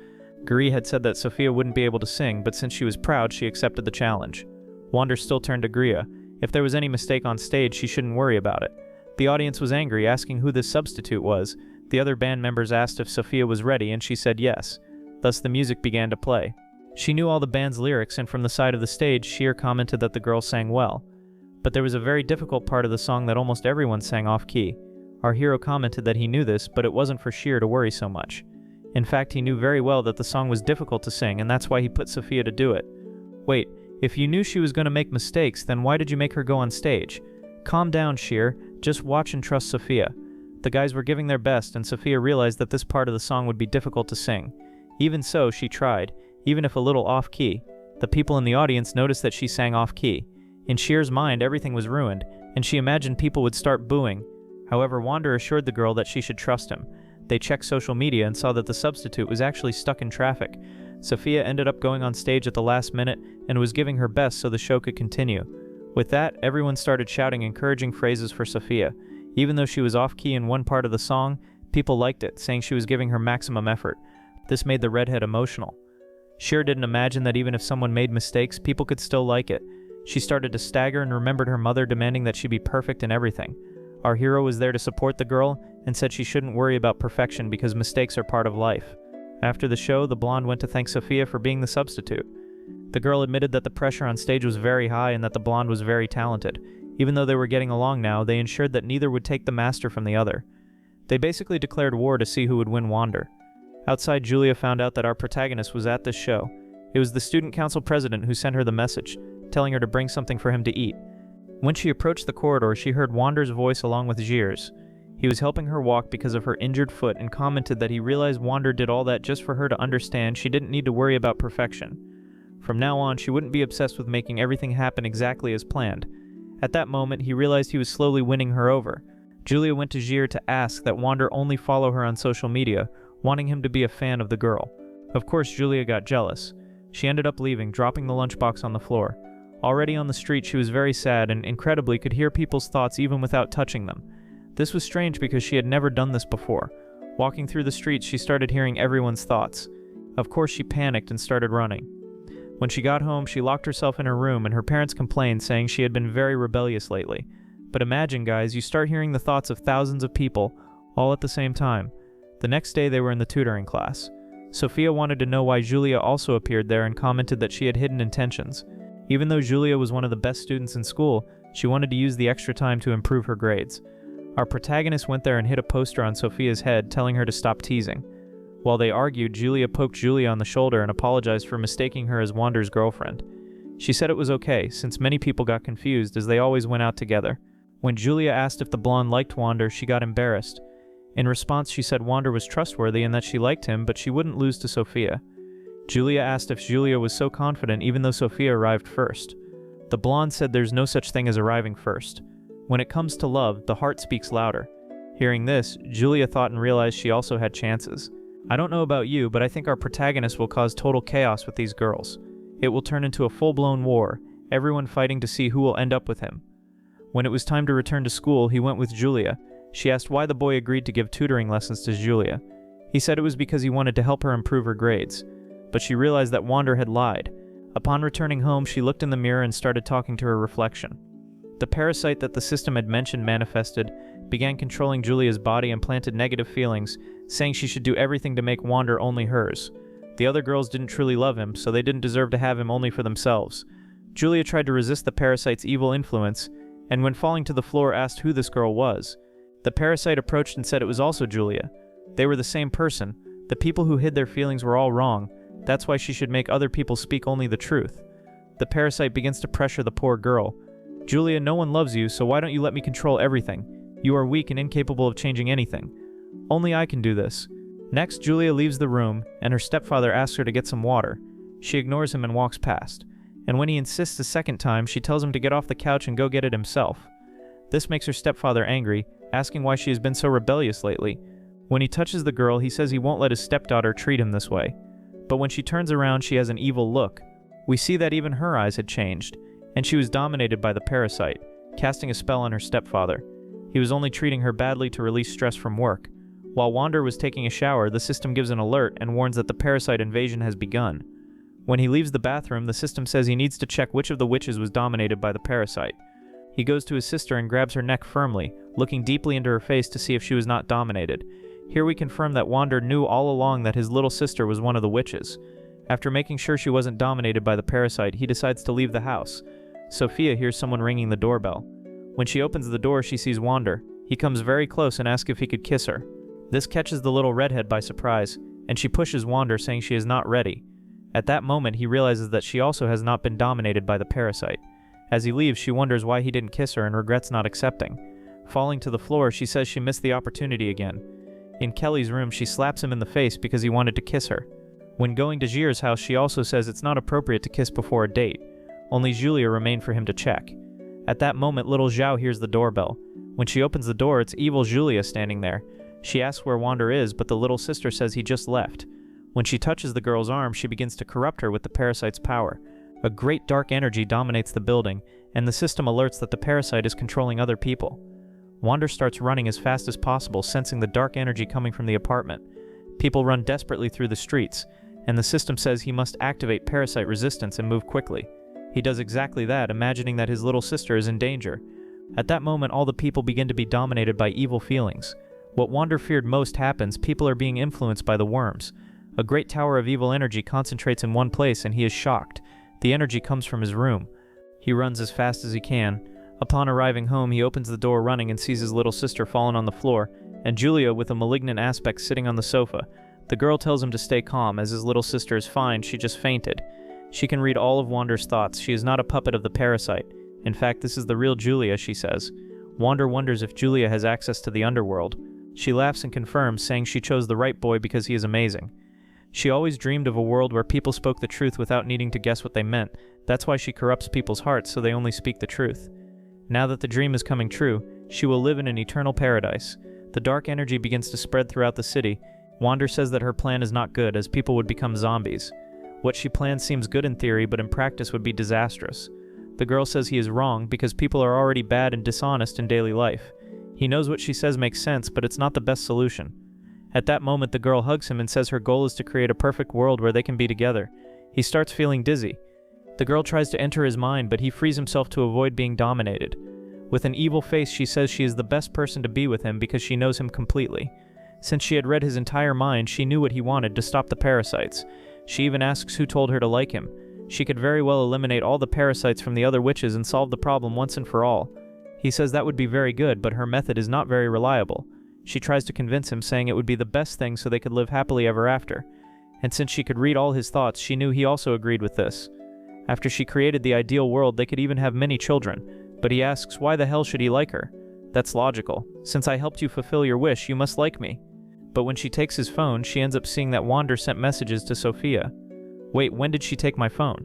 Guri had said that Sophia wouldn't be able to sing, but since she was proud, she accepted the challenge. Wander still turned to Gria. If there was any mistake on stage, she shouldn't worry about it. The audience was angry, asking who this substitute was. The other band members asked if Sophia was ready, and she said yes. Thus the music began to play. She knew all the band's lyrics, and from the side of the stage, Sheer commented that the girl sang well. But there was a very difficult part of the song that almost everyone sang off-key. Our hero commented that he knew this, but it wasn't for Sheer to worry so much. In fact, he knew very well that the song was difficult to sing, and that's why he put Sophia to do it. Wait, if you knew she was going to make mistakes, then why did you make her go on stage? Calm down, Sheer. Just watch and trust Sophia. The guys were giving their best, and Sophia realized that this part of the song would be difficult to sing. Even so, she tried, even if a little off-key. The people in the audience noticed that she sang off-key. In Sheer's mind, everything was ruined, and she imagined people would start booing. However, Wander assured the girl that she should trust him. They checked social media and saw that the substitute was actually stuck in traffic. Sophia ended up going on stage at the last minute and was giving her best so the show could continue. With that, everyone started shouting encouraging phrases for Sophia. Even though she was off-key in one part of the song, people liked it, saying she was giving her maximum effort. This made the redhead emotional. Sheer didn't imagine that even if someone made mistakes, people could still like it. She started to stagger and remembered her mother demanding that she be perfect in everything. Our hero was there to support the girl and said she shouldn't worry about perfection because mistakes are part of life. After the show, the blonde went to thank Sophia for being the substitute. The girl admitted that the pressure on stage was very high and that the blonde was very talented. Even though they were getting along now, they ensured that neither would take the master from the other. They basically declared war to see who would win Wander. Outside, Julia found out that our protagonist was at this show. It was the student council president who sent her the message, telling her to bring something for him to eat. When she approached the corridor, she heard Wander's voice along with Jir's. He was helping her walk because of her injured foot and commented that he realized Wander did all that just for her to understand she didn't need to worry about perfection. From now on, she wouldn't be obsessed with making everything happen exactly as planned. At that moment, he realized he was slowly winning her over. Julia went to Jir to ask that Wander only follow her on social media, wanting him to be a fan of the girl. Of course, Julia got jealous. She ended up leaving, dropping the lunchbox on the floor. Already on the street, she was very sad and incredibly could hear people's thoughts even without touching them. This was strange because she had never done this before. Walking through the streets, she started hearing everyone's thoughts. Of course, she panicked and started running. When she got home, she locked herself in her room and her parents complained, saying she had been very rebellious lately. But imagine, guys, you start hearing the thoughts of thousands of people, all at the same time. The next day, they were in the tutoring class. Sophia wanted to know why Julia also appeared there and commented that she had hidden intentions. Even though Julia was one of the best students in school, she wanted to use the extra time to improve her grades. Our protagonist went there and hit a poster on Sophia's head, telling her to stop teasing. While they argued, Julia poked Julia on the shoulder and apologized for mistaking her as Wander's girlfriend. She said it was okay, since many people got confused as they always went out together. When Julia asked if the blonde liked Wander, she got embarrassed. In response, she said Wander was trustworthy and that she liked him, but she wouldn't lose to Sophia. Julia asked if Julia was so confident even though Sophia arrived first. The blonde said there's no such thing as arriving first. When it comes to love, the heart speaks louder. Hearing this, Julia thought and realized she also had chances. I don't know about you, but I think our protagonist will cause total chaos with these girls. It will turn into a full-blown war, everyone fighting to see who will end up with him. When it was time to return to school, he went with Julia. She asked why the boy agreed to give tutoring lessons to Julia. He said it was because he wanted to help her improve her grades. But she realized that Wander had lied. Upon returning home, she looked in the mirror and started talking to her reflection. The parasite that the system had mentioned manifested, began controlling Julia's body and planted negative feelings, saying she should do everything to make Wander only hers. The other girls didn't truly love him, so they didn't deserve to have him only for themselves. Julia tried to resist the parasite's evil influence, and when falling to the floor asked who this girl was. The parasite approached and said it was also Julia. They were the same person. The people who hid their feelings were all wrong. That's why she should make other people speak only the truth. The parasite begins to pressure the poor girl. Julia, no one loves you, so why don't you let me control everything? You are weak and incapable of changing anything. Only I can do this. Next, Julia leaves the room, and her stepfather asks her to get some water. She ignores him and walks past. And when he insists a second time, she tells him to get off the couch and go get it himself. This makes her stepfather angry, asking why she has been so rebellious lately. When he touches the girl, he says he won't let his stepdaughter treat him this way. But when she turns around, she has an evil look. We see that even her eyes had changed, and she was dominated by the parasite, casting a spell on her stepfather. He was only treating her badly to release stress from work. While Wander was taking a shower, the system gives an alert and warns that the parasite invasion has begun. When he leaves the bathroom, the system says he needs to check which of the witches was dominated by the parasite. He goes to his sister and grabs her neck firmly, looking deeply into her face to see if she was not dominated. Here we confirm that Wander knew all along that his little sister was one of the witches. After making sure she wasn't dominated by the parasite, he decides to leave the house. Sophia hears someone ringing the doorbell. When she opens the door, she sees Wander. He comes very close and asks if he could kiss her. This catches the little redhead by surprise, and she pushes Wander, saying she is not ready. At that moment, he realizes that she also has not been dominated by the parasite. As he leaves, she wonders why he didn't kiss her and regrets not accepting. Falling to the floor, she says she missed the opportunity again. In Kelly's room, she slaps him in the face because he wanted to kiss her. When going to Jir's house, she also says it's not appropriate to kiss before a date. Only Julia remained for him to check. At that moment, little Zhao hears the doorbell. When she opens the door, it's evil Julia standing there. She asks where Wander is, but the little sister says he just left. When she touches the girl's arm, she begins to corrupt her with the parasite's power. A great dark energy dominates the building, and the system alerts that the parasite is controlling other people. Wander starts running as fast as possible, sensing the dark energy coming from the apartment. People run desperately through the streets, and the system says he must activate parasite resistance and move quickly. He does exactly that, imagining that his little sister is in danger. At that moment, all the people begin to be dominated by evil feelings. What Wander feared most happens. People are being influenced by the worms. A great tower of evil energy concentrates in one place, and he is shocked. The energy comes from his room. He runs as fast as he can. Upon arriving home, he opens the door running and sees his little sister fallen on the floor, and Julia with a malignant aspect sitting on the sofa. The girl tells him to stay calm, as his little sister is fine, she just fainted. She can read all of Wander's thoughts. She is not a puppet of the parasite. In fact, this is the real Julia, she says. Wander wonders if Julia has access to the underworld. She laughs and confirms, saying she chose the right boy because he is amazing. She always dreamed of a world where people spoke the truth without needing to guess what they meant. That's why she corrupts people's hearts so they only speak the truth. Now that the dream is coming true, she will live in an eternal paradise. The dark energy begins to spread throughout the city. Wander says that her plan is not good, as people would become zombies. What she plans seems good in theory, but in practice would be disastrous. The girl says he is wrong because people are already bad and dishonest in daily life. He knows what she says makes sense, but it's not the best solution. At that moment, the girl hugs him and says her goal is to create a perfect world where they can be together. He starts feeling dizzy. The girl tries to enter his mind, but he frees himself to avoid being dominated. With an evil face, she says she is the best person to be with him because she knows him completely. Since she had read his entire mind, she knew what he wanted: to stop the parasites. She even asks who told her to like him. She could very well eliminate all the parasites from the other witches and solve the problem once and for all. He says that would be very good, but her method is not very reliable. She tries to convince him, saying it would be the best thing so they could live happily ever after. And since she could read all his thoughts, she knew he also agreed with this. After she created the ideal world, they could even have many children. But he asks why the hell should he like her? That's logical. Since I helped you fulfill your wish, you must like me. But when she takes his phone, she ends up seeing that Wander sent messages to Sophia. Wait, when did she take my phone?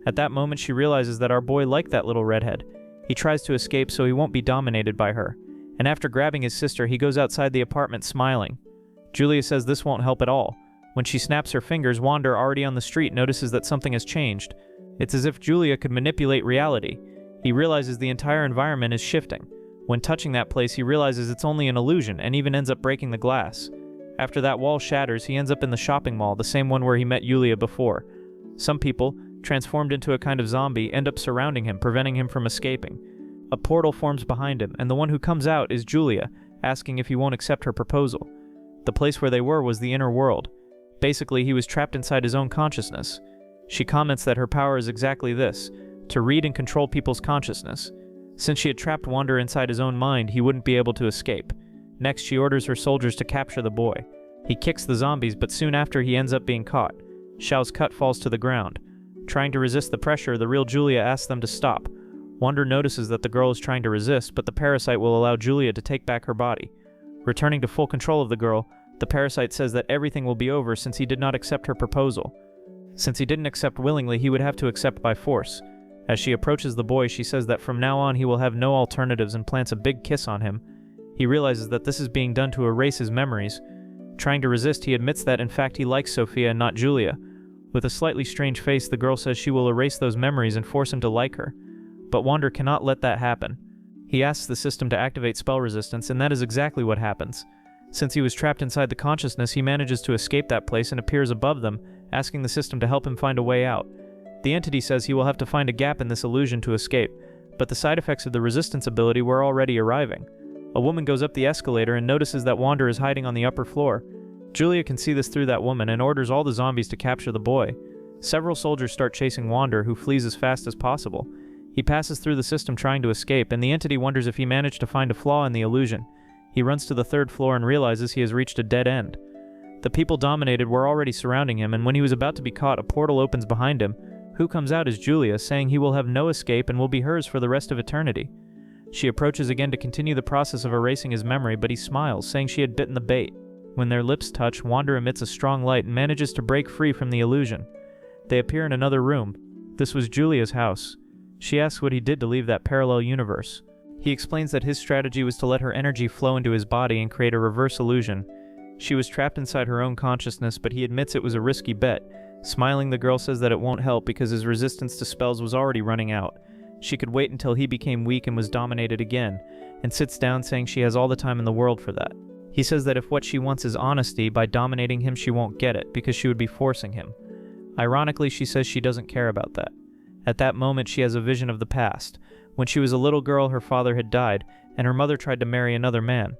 At that moment, she realizes that our boy liked that little redhead. He tries to escape so he won't be dominated by her. And after grabbing his sister, he goes outside the apartment smiling. Julia says this won't help at all. When she snaps her fingers, Wander, already on the street, notices that something has changed. It's as if Julia could manipulate reality. He realizes the entire environment is shifting. When touching that place, he realizes it's only an illusion and even ends up breaking the glass. After that wall shatters, he ends up in the shopping mall, the same one where he met Julia before. Some people, transformed into a kind of zombie, end up surrounding him, preventing him from escaping. A portal forms behind him, and the one who comes out is Julia, asking if he won't accept her proposal. The place where they were was the inner world. Basically, he was trapped inside his own consciousness. She comments that her power is exactly this: to read and control people's consciousness. Since she had trapped Wander inside his own mind, he wouldn't be able to escape. Next, she orders her soldiers to capture the boy. He kicks the zombies, but soon after he ends up being caught. Xiao's cut falls to the ground. Trying to resist the pressure, the real Julia asks them to stop. Wander notices that the girl is trying to resist, but the parasite will allow Julia to take back her body. Returning to full control of the girl, the parasite says that everything will be over since he did not accept her proposal. Since he didn't accept willingly, he would have to accept by force. As she approaches the boy, she says that from now on he will have no alternatives and plants a big kiss on him. He realizes that this is being done to erase his memories. Trying to resist, he admits that in fact he likes Sophia and not Julia. With a slightly strange face, the girl says she will erase those memories and force him to like her. But Wander cannot let that happen. He asks the system to activate spell resistance, and that is exactly what happens. Since he was trapped inside the consciousness, he manages to escape that place and appears above them, asking the system to help him find a way out. The entity says he will have to find a gap in this illusion to escape, but the side effects of the resistance ability were already arriving. A woman goes up the escalator and notices that Wander is hiding on the upper floor. Julia can see this through that woman and orders all the zombies to capture the boy. Several soldiers start chasing Wander, who flees as fast as possible. He passes through the system trying to escape, and the entity wonders if he managed to find a flaw in the illusion. He runs to the third floor and realizes he has reached a dead end. The people dominated were already surrounding him, and when he was about to be caught, a portal opens behind him. Who comes out is Julia, saying he will have no escape and will be hers for the rest of eternity. She approaches again to continue the process of erasing his memory, but he smiles, saying she had bitten the bait. When their lips touch, Wander emits a strong light and manages to break free from the illusion. They appear in another room. This was Julia's house. She asks what he did to leave that parallel universe. He explains that his strategy was to let her energy flow into his body and create a reverse illusion. She was trapped inside her own consciousness, but he admits it was a risky bet. Smiling, the girl says that it won't help because his resistance to spells was already running out. She could wait until he became weak and was dominated again, and sits down saying she has all the time in the world for that. He says that if what she wants is honesty, by dominating him she won't get it, because she would be forcing him. Ironically, she says she doesn't care about that. At that moment, she has a vision of the past. When she was a little girl, her father had died, and her mother tried to marry another man.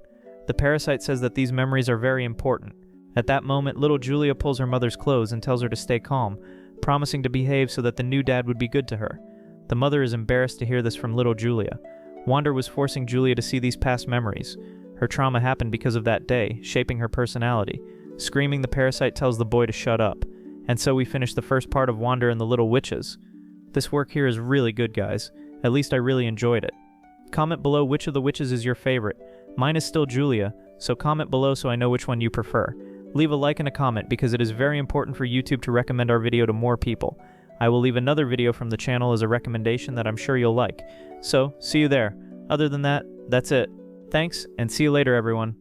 The parasite says that these memories are very important. At that moment, little Julia pulls her mother's clothes and tells her to stay calm, promising to behave so that the new dad would be good to her. The mother is embarrassed to hear this from little Julia. Wander was forcing Julia to see these past memories. Her trauma happened because of that day, shaping her personality. Screaming, the parasite tells the boy to shut up. And so we finish the first part of Wander and the Little Witches. This work here is really good, guys. At least I really enjoyed it. Comment below which of the witches is your favorite. Mine is still Julia, so comment below so I know which one you prefer. Leave a like and a comment because it is very important for YouTube to recommend our video to more people. I will leave another video from the channel as a recommendation that I'm sure you'll like. So, see you there. Other than that, that's it. Thanks, and see you later, everyone.